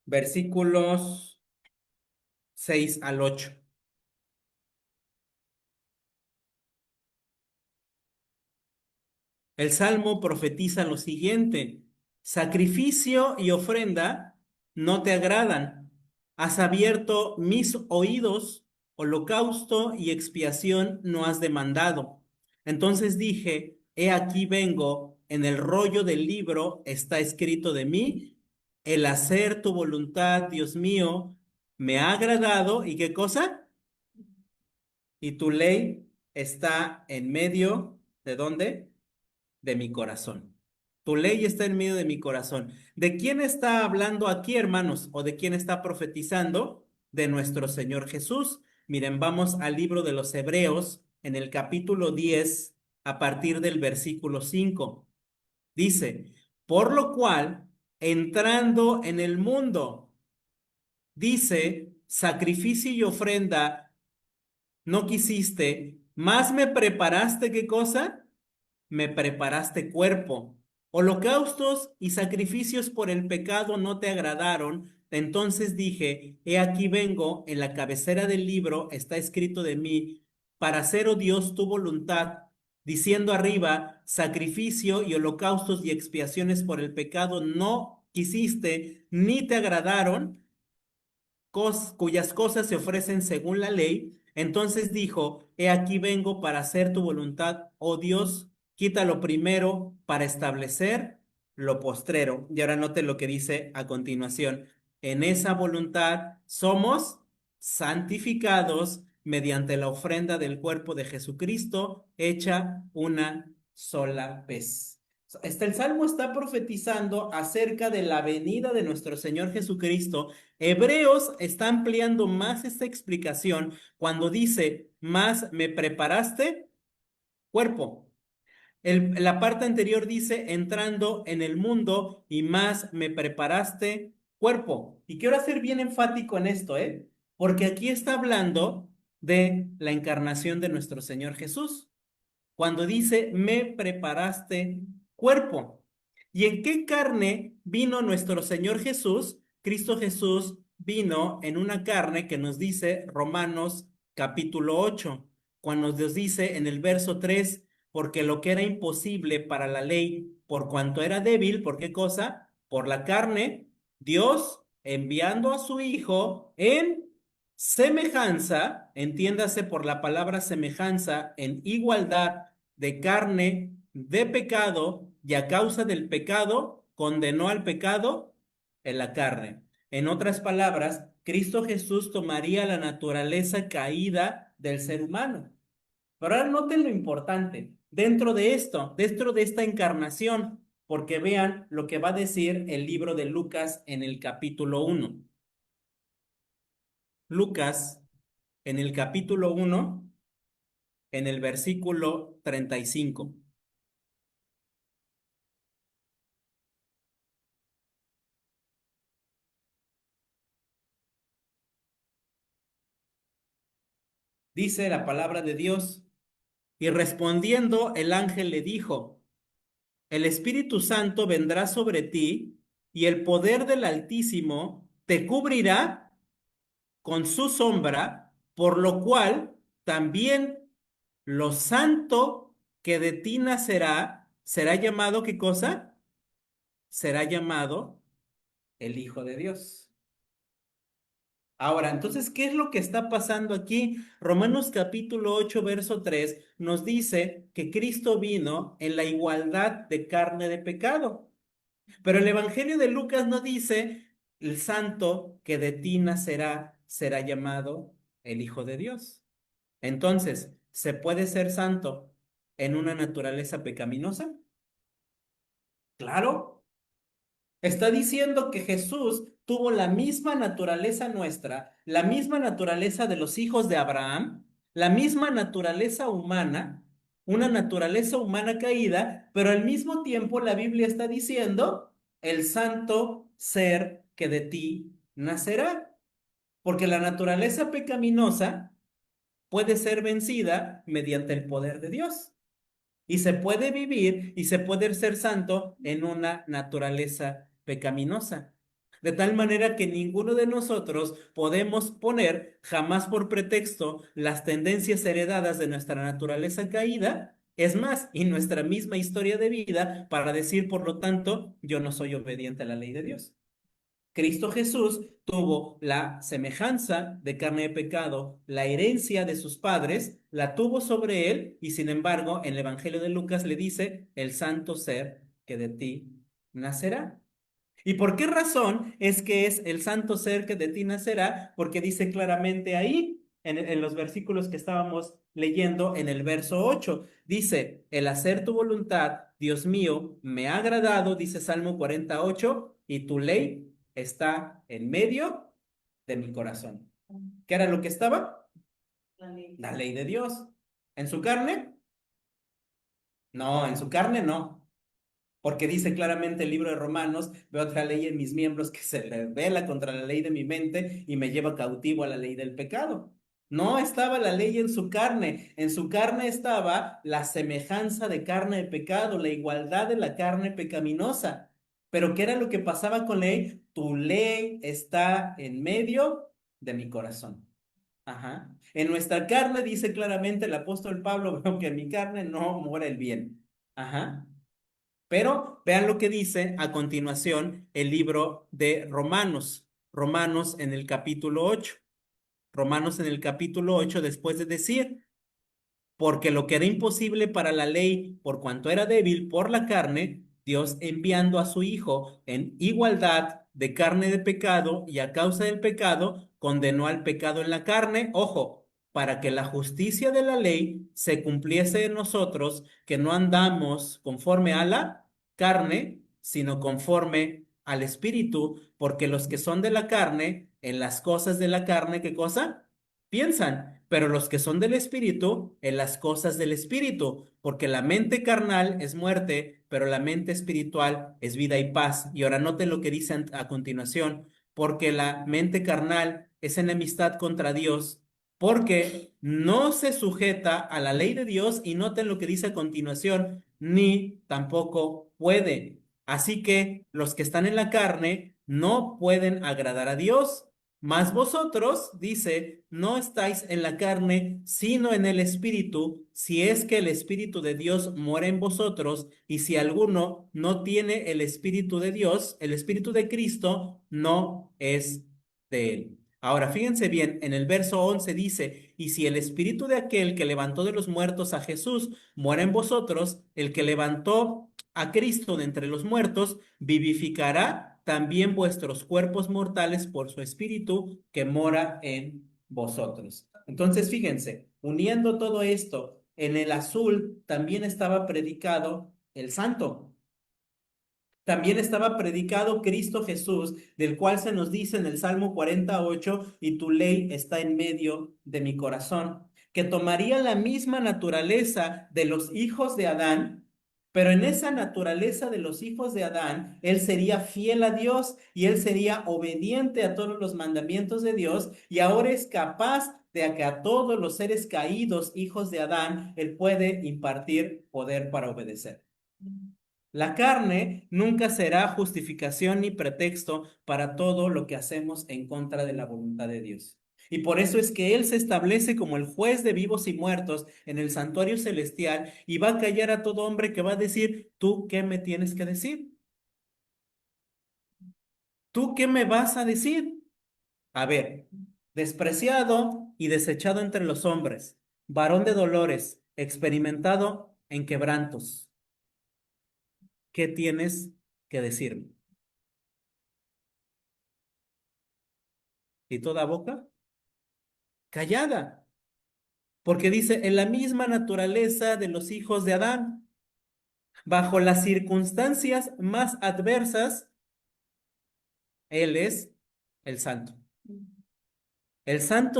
Versículos 6 al 8. El Salmo profetiza lo siguiente: sacrificio y ofrenda no te agradan. Has abierto mis oídos, holocausto y expiación no has demandado. Entonces dije, he aquí vengo, en el rollo del libro está escrito de mí, el hacer tu voluntad, Dios mío, me ha agradado. ¿Y qué cosa? Y tu ley está en medio, ¿de dónde? De mi corazón. Tu ley está en medio de mi corazón. ¿De quién está hablando aquí, hermanos? ¿O de quién está profetizando? De nuestro Señor Jesús. Miren, vamos al libro de los Hebreos, en el capítulo 10, a partir del versículo 5. Dice, por lo cual, entrando en el mundo, dice, sacrificio y ofrenda no quisiste, más me preparaste, ¿qué cosa? Me preparaste cuerpo. Holocaustos y sacrificios por el pecado no te agradaron. Entonces dije, he aquí vengo, en la cabecera del libro está escrito de mí, para hacer, oh Dios, tu voluntad, diciendo arriba, sacrificio y holocaustos y expiaciones por el pecado no quisiste, ni te agradaron, cuyas cosas se ofrecen según la ley. Entonces dijo, he aquí vengo para hacer tu voluntad, oh Dios, quita lo primero para establecer lo postrero. Y ahora note lo que dice a continuación. En esa voluntad somos santificados mediante la ofrenda del cuerpo de Jesucristo, hecha una sola vez. El Salmo está profetizando acerca de la venida de nuestro Señor Jesucristo. Hebreos está ampliando más esta explicación cuando dice, más me preparaste cuerpo. La parte anterior dice, entrando en el mundo y más me preparaste cuerpo. Y quiero ser bien enfático en esto, ¿eh? Porque aquí está hablando de la encarnación de nuestro Señor Jesús. Cuando dice, me preparaste cuerpo. ¿Y en qué carne vino nuestro Señor Jesús? Cristo Jesús vino en una carne que nos dice Romanos capítulo 8, cuando nos dice en el verso 3, porque lo que era imposible para la ley, por cuanto era débil, ¿por qué cosa? Por la carne, Dios enviando a su Hijo en semejanza, entiéndase por la palabra semejanza, en igualdad de carne, de pecado, y a causa del pecado, condenó al pecado en la carne. En otras palabras, Cristo Jesús tomaría la naturaleza caída del ser humano. Pero ahora noten lo importante, dentro de esto, dentro de esta encarnación, porque vean lo que va a decir el libro de Lucas en el capítulo 1. Lucas, en el capítulo 1, en el versículo 35. Dice la palabra de Dios, y respondiendo el ángel le dijo, el Espíritu Santo vendrá sobre ti y el poder del Altísimo te cubrirá con su sombra, por lo cual también lo santo que de ti nacerá será llamado, ¿qué cosa? Será llamado el Hijo de Dios. Ahora, entonces, ¿qué es lo que está pasando aquí? Romanos capítulo 8, verso 3 nos dice que Cristo vino en la igualdad de carne de pecado. Pero el Evangelio de Lucas no dice, el santo que de ti nacerá será llamado el Hijo de Dios. Entonces, ¿se puede ser santo en una naturaleza pecaminosa? Claro. Está diciendo que Jesús tuvo la misma naturaleza nuestra, la misma naturaleza de los hijos de Abraham, la misma naturaleza humana, una naturaleza humana caída, pero al mismo tiempo la Biblia está diciendo el santo ser que de ti nacerá, porque la naturaleza pecaminosa puede ser vencida mediante el poder de Dios. Y se puede vivir y se puede ser santo en una naturaleza pecaminosa. De tal manera que ninguno de nosotros podemos poner jamás por pretexto las tendencias heredadas de nuestra naturaleza caída, es más, y nuestra misma historia de vida para decir, por lo tanto, yo no soy obediente a la ley de Dios. Cristo Jesús tuvo la semejanza de carne de pecado, la herencia de sus padres, la tuvo sobre él y sin embargo en el Evangelio de Lucas le dice, el santo ser que de ti nacerá. ¿Y por qué razón es que es el santo ser que de ti nacerá? Porque dice claramente ahí, en los versículos que estábamos leyendo en el verso 8, dice, el hacer tu voluntad, Dios mío, me ha agradado, dice Salmo 48, y tu ley está en medio de mi corazón. ¿Qué era lo que estaba? La ley de Dios. ¿En su carne? No, en su carne no. Porque dice claramente el libro de Romanos, veo otra ley en mis miembros que se revela contra la ley de mi mente y me lleva cautivo a la ley del pecado. No estaba la ley en su carne estaba la semejanza de carne de pecado, la igualdad de la carne pecaminosa. Pero ¿qué era lo que pasaba con ley? Tu ley está en medio de mi corazón. Ajá. En nuestra carne dice claramente el apóstol Pablo, veo que en mi carne no mora el bien. Ajá. Pero vean lo que dice a continuación el libro de Romanos, Romanos en el capítulo 8. Romanos en el capítulo 8, después de decir, porque lo que era imposible para la ley, por cuanto era débil por la carne, Dios enviando a su Hijo en igualdad de carne de pecado y a causa del pecado, condenó al pecado en la carne, ojo, para que la justicia de la ley se cumpliese en nosotros, que no andamos conforme a la carne, sino conforme al Espíritu, porque los que son de la carne, en las cosas de la carne, ¿qué cosa? Piensan, pero los que son del Espíritu, en las cosas del Espíritu, porque la mente carnal es muerte, pero la mente espiritual es vida y paz. Y ahora noten lo que dice a continuación, porque la mente carnal es enemistad contra Dios, porque no se sujeta a la ley de Dios, y noten lo que dice a continuación, ni tampoco puede. Así que los que están en la carne no pueden agradar a Dios. Mas vosotros, dice, no estáis en la carne, sino en el Espíritu, si es que el Espíritu de Dios mora en vosotros, y si alguno no tiene el Espíritu de Dios, el Espíritu de Cristo, no es de él. Ahora, fíjense bien, en el verso 11 dice, y si el Espíritu de aquel que levantó de los muertos a Jesús mora en vosotros, el que levantó a Cristo de entre los muertos, vivificará también vuestros cuerpos mortales por su Espíritu que mora en vosotros. Entonces, fíjense, uniendo todo esto, en el azul también estaba predicado el Santo. También estaba predicado Cristo Jesús, del cual se nos dice en el Salmo 48, y tu ley está en medio de mi corazón, que tomaría la misma naturaleza de los hijos de Adán, pero en esa naturaleza de los hijos de Adán, él sería fiel a Dios y él sería obediente a todos los mandamientos de Dios, y ahora es capaz de que a todos los seres caídos, hijos de Adán, él puede impartir poder para obedecer. La carne nunca será justificación ni pretexto para todo lo que hacemos en contra de la voluntad de Dios. Y por eso es que Él se establece como el juez de vivos y muertos en el santuario celestial y va a callar a todo hombre que va a decir, ¿tú qué me tienes que decir? ¿Tú qué me vas a decir? A ver, despreciado y desechado entre los hombres, varón de dolores, experimentado en quebrantos. ¿Qué tienes que decirme? ¿Y toda boca? Callada, porque dice, en la misma naturaleza de los hijos de Adán, bajo las circunstancias más adversas, Él es el santo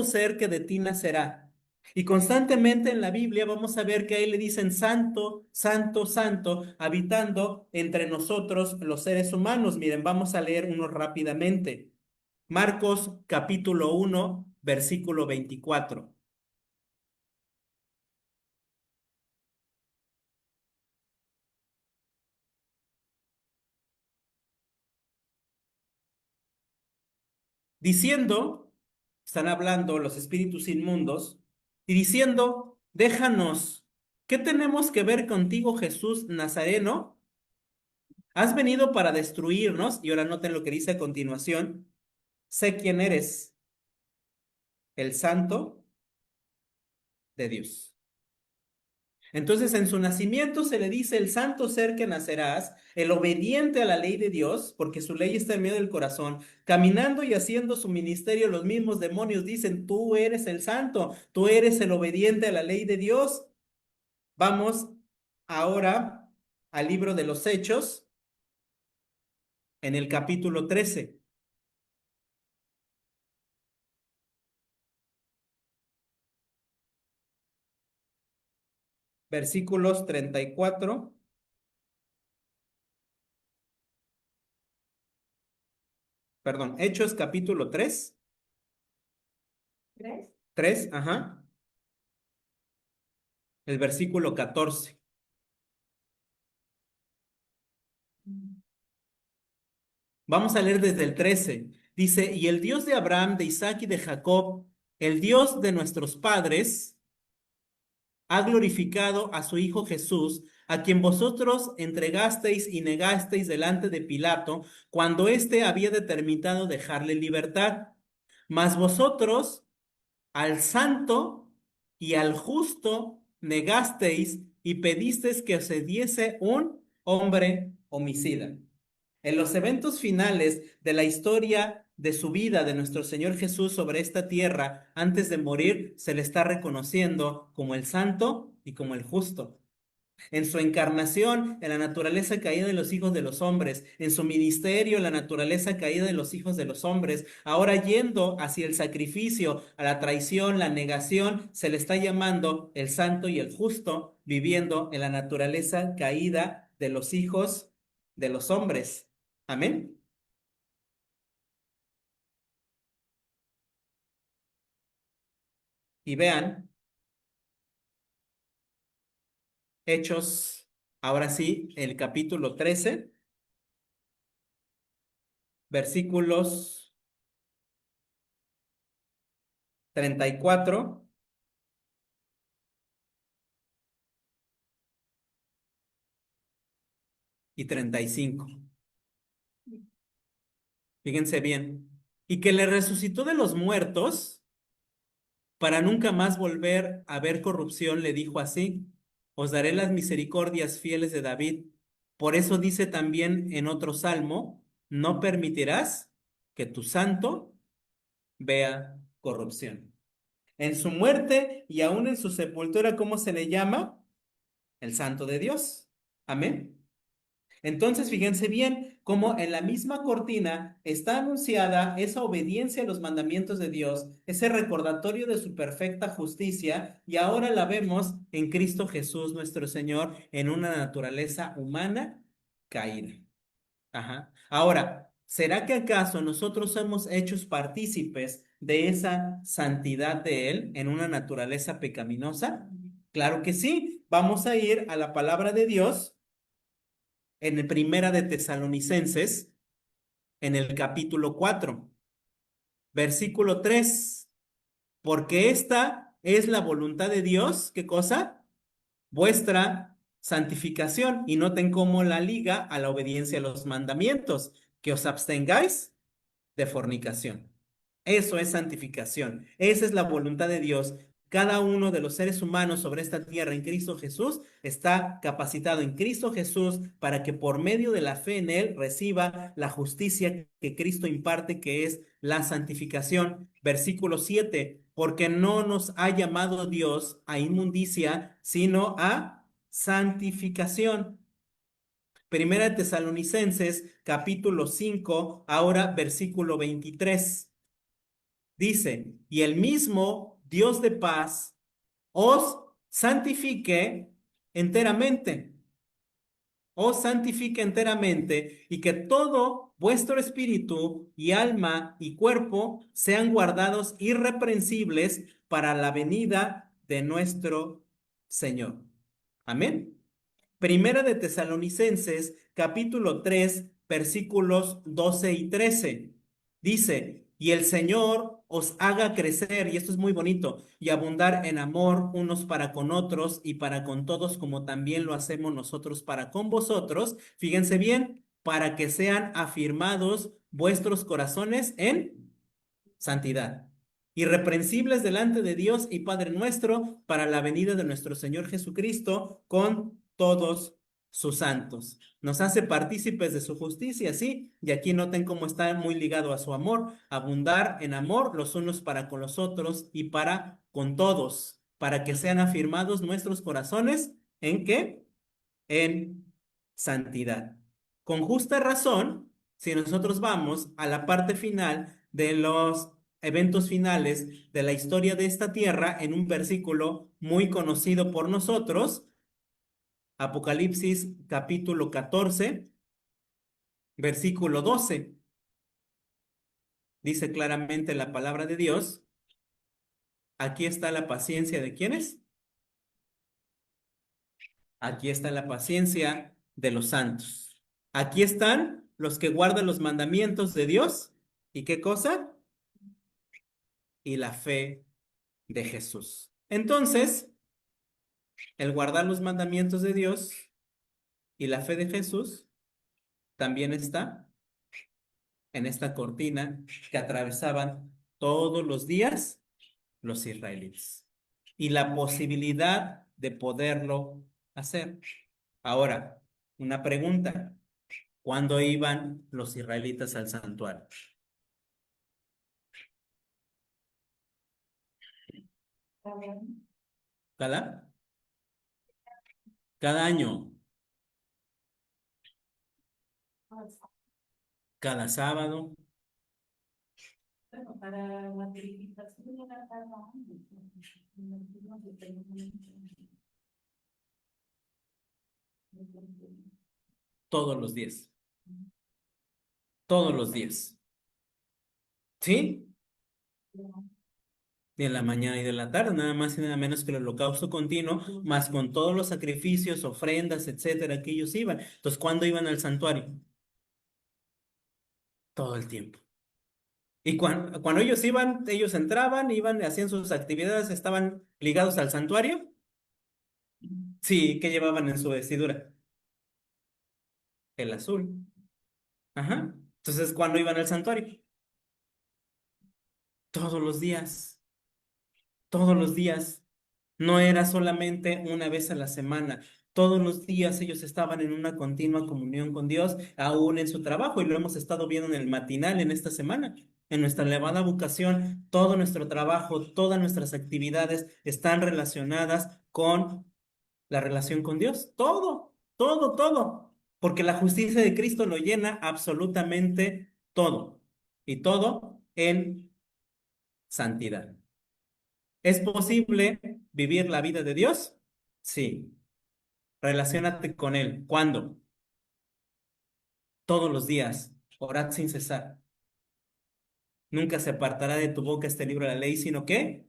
ser que de ti nacerá. Y constantemente en la Biblia vamos a ver que a Él le dicen santo, santo, santo, habitando entre nosotros los seres humanos. Miren, vamos a leer uno rápidamente. Marcos capítulo 1, versículo 24. Diciendo, están hablando los espíritus inmundos, y diciendo, déjanos, ¿qué tenemos que ver contigo, Jesús Nazareno? Has venido para destruirnos, y ahora noten lo que dice a continuación, sé quién eres, el Santo de Dios. Entonces, en su nacimiento se le dice el santo ser que nacerás, el obediente a la ley de Dios, porque su ley está en medio del corazón, caminando y haciendo su ministerio, los mismos demonios dicen, tú eres el santo, tú eres el obediente a la ley de Dios. Vamos ahora al libro de los Hechos, en el capítulo 13. Versículos 34. Perdón, Hechos capítulo 3. ¿Tres? 3, ajá. El versículo 14. Vamos a leer desde el 13. Dice, y el Dios de Abraham, de Isaac y de Jacob, el Dios de nuestros padres, ha glorificado a su Hijo Jesús, a quien vosotros entregasteis y negasteis delante de Pilato, cuando éste había determinado dejarle libertad. Mas vosotros al santo y al justo negasteis y pedisteis que se diese un hombre homicida. En los eventos finales de la historia de su vida de nuestro Señor Jesús sobre esta tierra, antes de morir, se le está reconociendo como el santo y como el justo. En su encarnación, en la naturaleza caída de los hijos de los hombres, en su ministerio, en la naturaleza caída de los hijos de los hombres, ahora yendo hacia el sacrificio, a la traición, la negación, se le está llamando el santo y el justo, viviendo en la naturaleza caída de los hijos de los hombres. Amén. Y vean, Hechos, ahora sí, el capítulo 13, versículos 34 y 35. Fíjense bien. Y que le resucitó de los muertos para nunca más volver a ver corrupción, le dijo así: os daré las misericordias fieles de David. Por eso dice también en otro salmo: no permitirás que tu santo vea corrupción. En su muerte y aún en su sepultura, ¿cómo se le llama? El santo de Dios. Amén. Entonces, fíjense bien cómo en la misma cortina está anunciada esa obediencia a los mandamientos de Dios, ese recordatorio de su perfecta justicia, y ahora la vemos en Cristo Jesús nuestro Señor en una naturaleza humana caída. Ajá. Ahora, ¿será que acaso nosotros somos hechos partícipes de esa santidad de Él en una naturaleza pecaminosa? Claro que sí. Vamos a ir a la palabra de Dios en el Primera de Tesalonicenses, en el capítulo 4, versículo 3. Porque esta es la voluntad de Dios, ¿qué cosa? Vuestra santificación. Y noten cómo la liga a la obediencia a los mandamientos, que os abstengáis de fornicación. Eso es santificación. Esa es la voluntad de Dios. Cada uno de los seres humanos sobre esta tierra en Cristo Jesús está capacitado en Cristo Jesús para que por medio de la fe en Él reciba la justicia que Cristo imparte, que es la santificación. Versículo 7, porque no nos ha llamado Dios a inmundicia, sino a santificación. Primera de Tesalonicenses, capítulo 5, ahora versículo 23. Dice: y el mismo Dios de paz os santifique enteramente, os santifique enteramente, y que todo vuestro espíritu y alma y cuerpo sean guardados irreprensibles para la venida de nuestro Señor. Amén. Primera de Tesalonicenses, capítulo 3, versículos 12 y 13. Dice: y el Señor os haga crecer, y esto es muy bonito, y abundar en amor unos para con otros y para con todos, como también lo hacemos nosotros para con vosotros. Fíjense bien, para que sean afirmados vuestros corazones en santidad, irreprensibles delante de Dios y Padre nuestro, para la venida de nuestro Señor Jesucristo con todos sus santos. Nos hace partícipes de su justicia, sí, y aquí noten cómo está muy ligado a su amor: abundar en amor los unos para con los otros y para con todos, para que sean afirmados nuestros corazones ¿en qué? En santidad. Con justa razón, si nosotros vamos a la parte final de los eventos finales de la historia de esta tierra, en un versículo muy conocido por nosotros, Apocalipsis capítulo 14, versículo 12, dice claramente la palabra de Dios: aquí está la paciencia de ¿quiénes? Aquí está la paciencia de los santos. Aquí están los que guardan los mandamientos de Dios. ¿Y qué cosa? Y la fe de Jesús. Entonces, el guardar los mandamientos de Dios y la fe de Jesús también está en esta cortina que atravesaban todos los días los israelitas. Y la posibilidad de poderlo hacer. Ahora, una pregunta: ¿cuándo iban los israelitas al santuario? ¿Cala? Cada año, cada sábado. Bueno, para la verificación era cada año. No se tenía Todos los días. Todos los días. ¿Sí? De la mañana y de la tarde, nada más y nada menos que el holocausto continuo, más con todos los sacrificios, ofrendas, etcétera, que ellos iban. Entonces, ¿cuándo iban al santuario? Todo el tiempo. Y cuando ellos iban, ellos entraban, iban, hacían sus actividades, estaban ligados al santuario. Sí, ¿qué llevaban en su vestidura? El azul. Ajá. Entonces, ¿cuándo iban al santuario? Todos los días. Todos los días. No era solamente una vez a la semana. Todos los días ellos estaban en una continua comunión con Dios, aún en su trabajo, y lo hemos estado viendo en el matinal en esta semana. En nuestra elevada vocación, todo nuestro trabajo, todas nuestras actividades están relacionadas con la relación con Dios. Todo, todo, todo. Porque la justicia de Cristo lo llena absolutamente todo. Y todo en santidad. ¿Es posible vivir la vida de Dios? Sí. Relaciónate con Él. ¿Cuándo? Todos los días. Orad sin cesar. Nunca se apartará de tu boca este libro de la ley, sino que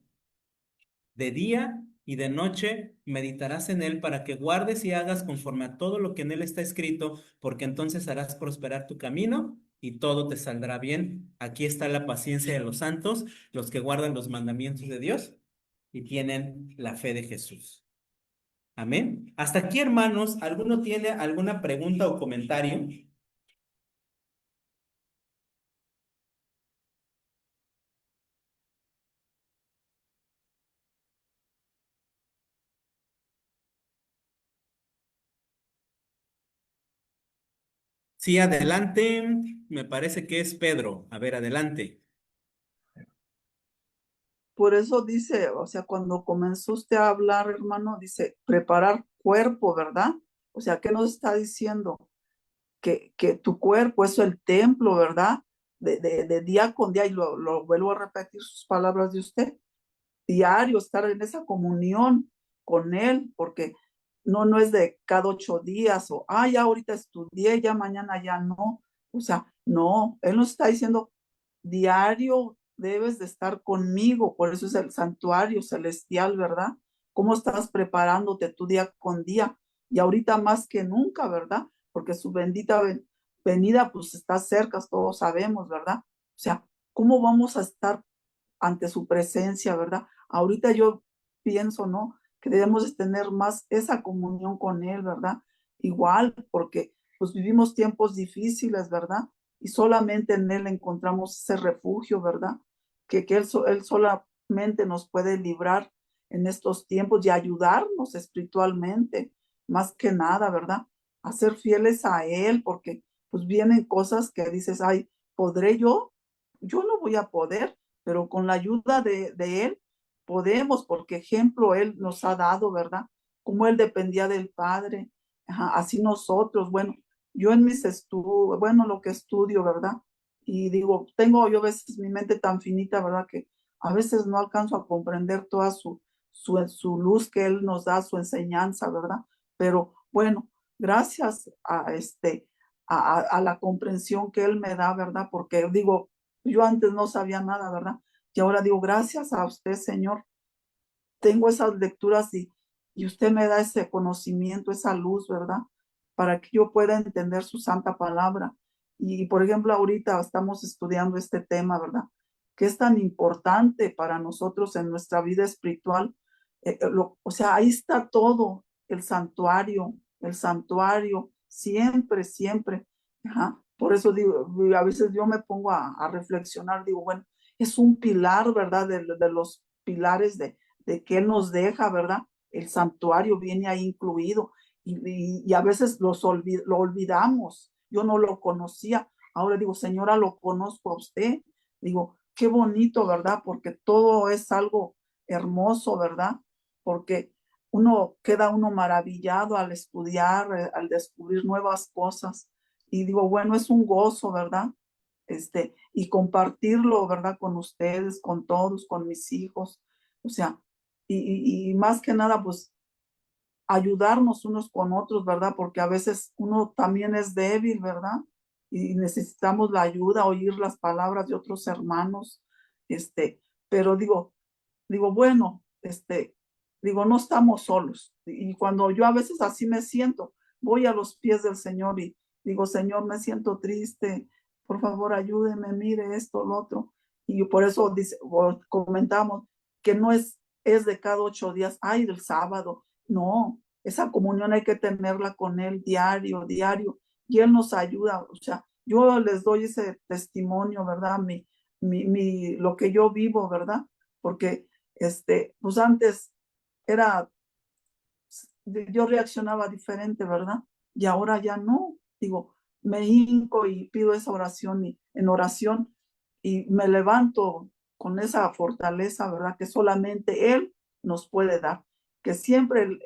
de día y de noche meditarás en él para que guardes y hagas conforme a todo lo que en él está escrito, porque entonces harás prosperar tu camino y todo te saldrá bien. Aquí está la paciencia de los santos, los que guardan los mandamientos de Dios y tienen la fe de Jesús. Amén. Hasta aquí, hermanos, ¿alguno tiene alguna pregunta o comentario? Sí, adelante. Me parece que es Pedro. A ver, adelante. Por eso dice, o sea, cuando comenzó usted a hablar, hermano, dice preparar cuerpo, ¿verdad? O sea, ¿qué nos está diciendo? Que tu cuerpo es el templo, ¿verdad? De día con día, y lo vuelvo a repetir sus palabras de usted, diario estar en esa comunión con Él, porque no es de cada 8 días o, ya ahorita estudié, ya mañana ya no. O sea, no, Él nos está diciendo, diario debes de estar conmigo, por eso es el santuario celestial, ¿verdad? ¿Cómo estás preparándote tu día con día? Y ahorita más que nunca, ¿verdad? Porque su bendita venida pues está cerca, todos sabemos, ¿verdad? O sea, ¿cómo vamos a estar ante su presencia, ¿verdad? Ahorita yo pienso, ¿no? Que debemos de tener más esa comunión con Él, ¿verdad? Igual, porque pues vivimos tiempos difíciles, ¿verdad? Y solamente en Él encontramos ese refugio, ¿verdad? Que él solamente nos puede librar en estos tiempos y ayudarnos espiritualmente, más que nada, ¿verdad? A ser fieles a Él, porque pues vienen cosas que dices, ay, ¿podré yo? Yo no voy a poder, pero con la ayuda de Él podemos, porque ejemplo Él nos ha dado, ¿verdad? Como Él dependía del Padre, ajá, así nosotros, bueno, yo en mis estudios, bueno, lo que estudio, ¿verdad? Y digo, tengo yo a veces mi mente tan finita, ¿verdad? Que a veces no alcanzo a comprender toda su luz que Él nos da, su enseñanza, ¿verdad? Pero bueno, gracias a la comprensión que Él me da, ¿verdad? Porque digo, yo antes no sabía nada, ¿verdad? Y ahora digo, gracias a usted, Señor, tengo esas lecturas y usted me da ese conocimiento, esa luz, ¿verdad? Para que yo pueda entender su santa palabra. Y, por ejemplo, ahorita estamos estudiando este tema, ¿verdad? Que es tan importante para nosotros en nuestra vida espiritual. O sea, ahí está todo, el santuario, siempre, siempre. Ajá. Por eso digo, a veces yo me pongo a reflexionar, digo, bueno, es un pilar, ¿verdad? De los pilares de que Él nos deja, ¿verdad? El santuario viene ahí incluido y a veces lo olvidamos. Yo no lo conocía. Ahora digo, señora, lo conozco a usted. Digo, qué bonito, ¿verdad? Porque todo es algo hermoso, ¿verdad? Porque queda uno maravillado al estudiar, al descubrir nuevas cosas. Y digo, bueno, es un gozo, ¿verdad? Y compartirlo, ¿verdad? Con ustedes, con todos, con mis hijos. O sea, y más que nada, pues ayudarnos unos con otros, ¿verdad? Porque a veces uno también es débil, ¿verdad? Y necesitamos la ayuda, oír las palabras de otros hermanos. Pero digo, bueno, digo, no estamos solos. Y cuando yo a veces así me siento, voy a los pies del Señor y digo, Señor, me siento triste, por favor, ayúdeme, mire esto, lo otro. Y por eso comentamos que no es de cada 8 días, ay, del sábado. No, esa comunión hay que tenerla con Él diario, diario. Y Él nos ayuda. O sea, yo les doy ese testimonio, ¿verdad? Lo que yo vivo, ¿verdad? Porque pues antes yo reaccionaba diferente, ¿verdad? Y ahora ya no. Digo, me hinco y pido esa oración en oración y me levanto con esa fortaleza, ¿verdad? Que solamente Él nos puede dar, que siempre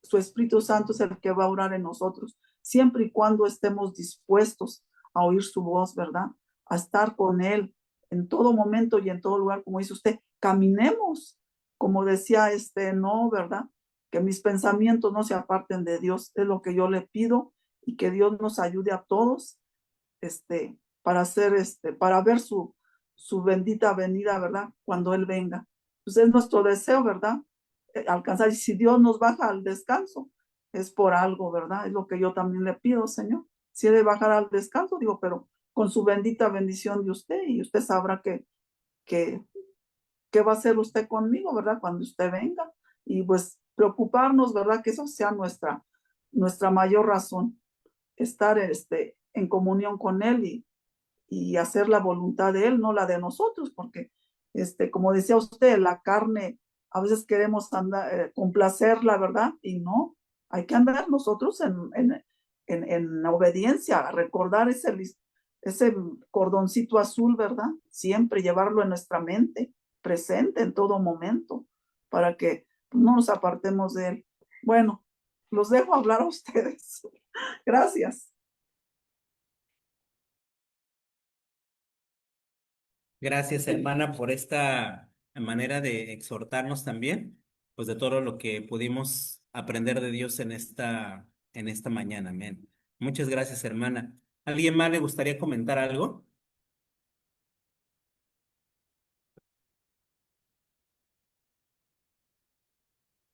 su Espíritu Santo es el que va a orar en nosotros, siempre y cuando estemos dispuestos a oír su voz, ¿verdad? A estar con Él en todo momento y en todo lugar, como dice usted, caminemos, como decía no, ¿verdad? Que mis pensamientos no se aparten de Dios, es lo que yo le pido y que Dios nos ayude a todos, para hacer, para ver su bendita venida, ¿verdad? Cuando Él venga. Pues es nuestro deseo, ¿verdad? Alcanzar, y si Dios nos baja al descanso, es por algo, ¿verdad? Es lo que yo también le pido, Señor. Si he de bajar al descanso, digo, pero con su bendita bendición de usted, y usted sabrá qué va a hacer usted conmigo, ¿verdad? Cuando usted venga. Y pues preocuparnos, ¿verdad? Que eso sea nuestra mayor razón, estar en comunión con Él y hacer la voluntad de Él, no la de nosotros, porque como decía usted, la carne, a veces queremos andar, complacerla, ¿verdad? Y no, hay que andar nosotros en obediencia, recordar ese cordoncito azul, ¿verdad? Siempre llevarlo en nuestra mente, presente en todo momento, para que no nos apartemos de Él. Bueno, los dejo hablar a ustedes. Gracias. Gracias, hermana, por esta manera de exhortarnos también, pues de todo lo que pudimos aprender de Dios en esta mañana. Amén. Muchas gracias, hermana. ¿Alguien más le gustaría comentar algo?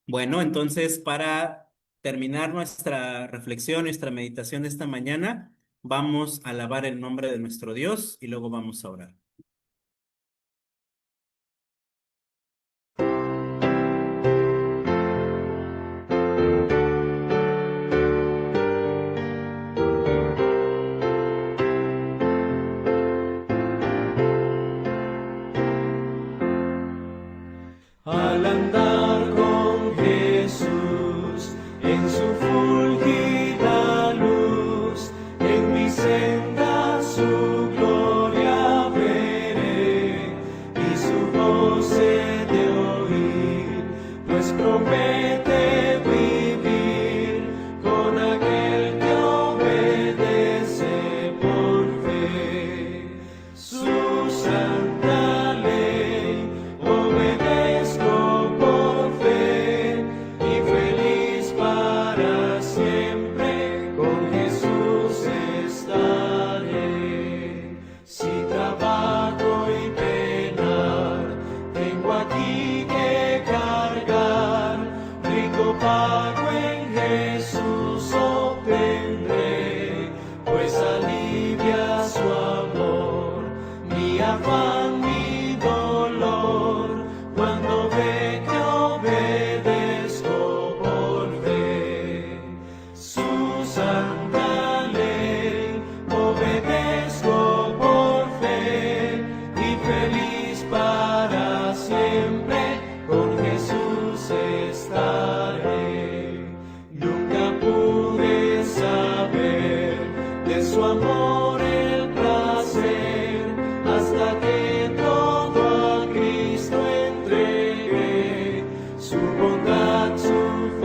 Bueno, entonces para terminar nuestra reflexión, nuestra meditación de esta mañana, vamos a alabar el nombre de nuestro Dios y luego vamos a orar. Al andar con Jesús en su fulgida luz, en mi senda su gloria veré y su voz he de oír, pues promete vivir con aquel que obedece por fe. Su santa ley obedezco por fe y feliz para siempre con Jesús estaré. Si trabajo y penar, tengo aquí que cargar, rico pago en Jesús obtendré, pues alivia su amor, mi afán, mi dolor, cuando ve que obedezco por fe. Su santa ley obedezco por fe y feliz para siempre con Jesús estaré. Nunca pude saber de su amor el placer hasta que todo a Cristo entregué, su bondad, su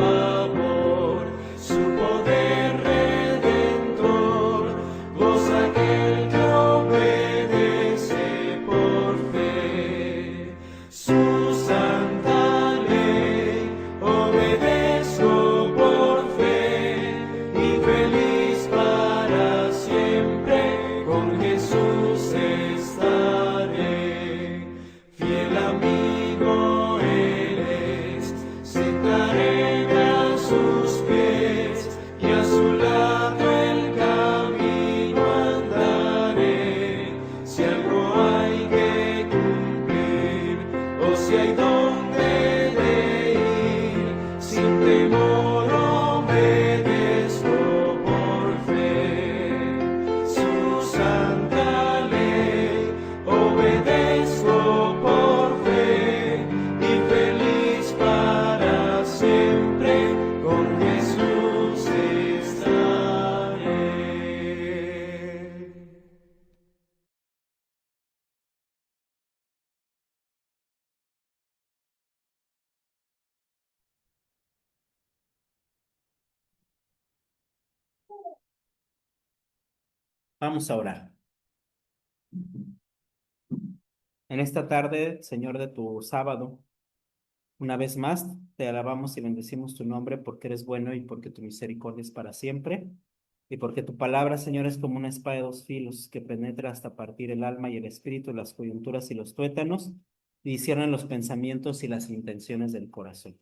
Vamos a orar. En esta tarde, Señor, de tu sábado, una vez más te alabamos y bendecimos tu nombre porque eres bueno y porque tu misericordia es para siempre y porque tu palabra, Señor, es como una espada de dos filos que penetra hasta partir el alma y el espíritu, las coyunturas y los tuétanos y discierne los pensamientos y las intenciones del corazón.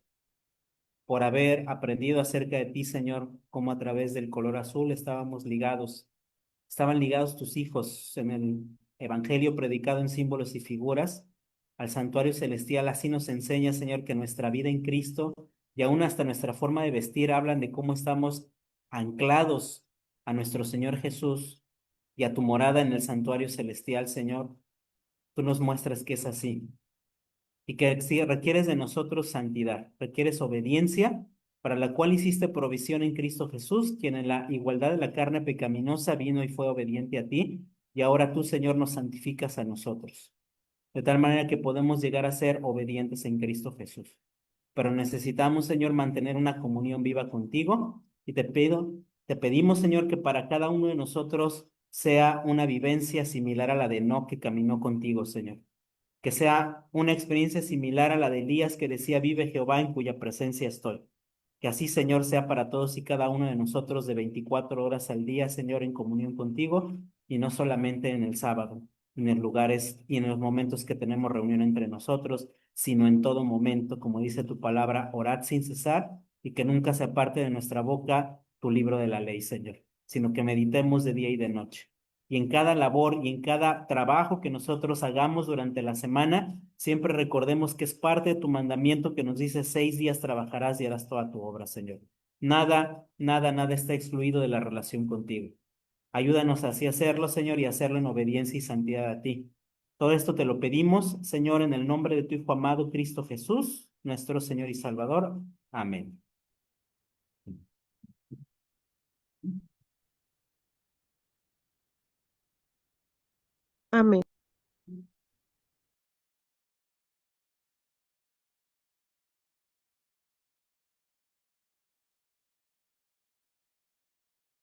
Por haber aprendido acerca de ti, Señor, cómo a través del color azul estaban ligados tus hijos en el evangelio predicado en símbolos y figuras al santuario celestial. Así nos enseña, Señor, que nuestra vida en Cristo y aún hasta nuestra forma de vestir hablan de cómo estamos anclados a nuestro Señor Jesús y a tu morada en el santuario celestial, Señor. Tú nos muestras que es así y que si requieres de nosotros santidad, requieres obediencia, para la cual hiciste provisión en Cristo Jesús, quien en la igualdad de la carne pecaminosa vino y fue obediente a ti, y ahora tú, Señor, nos santificas a nosotros, de tal manera que podemos llegar a ser obedientes en Cristo Jesús. Pero necesitamos, Señor, mantener una comunión viva contigo, y te pedimos, Señor, que para cada uno de nosotros sea una vivencia similar a la de Enoc que caminó contigo, Señor, que sea una experiencia similar a la de Elías que decía, vive Jehová en cuya presencia estoy. Que así, Señor, sea para todos y cada uno de nosotros de 24 horas al día, Señor, en comunión contigo, y no solamente en el sábado, en los lugares y en los momentos que tenemos reunión entre nosotros, sino en todo momento, como dice tu palabra, orad sin cesar, y que nunca se aparte de nuestra boca tu libro de la ley, Señor, sino que meditemos de día y de noche. Y en cada labor y en cada trabajo que nosotros hagamos durante la semana, siempre recordemos que es parte de tu mandamiento que nos dice 6 días trabajarás y harás toda tu obra, Señor. Nada, nada, nada está excluido de la relación contigo. Ayúdanos así a hacerlo, Señor, y hacerlo en obediencia y santidad a ti. Todo esto te lo pedimos, Señor, en el nombre de tu Hijo amado, Cristo Jesús, nuestro Señor y Salvador. Amén. Amén.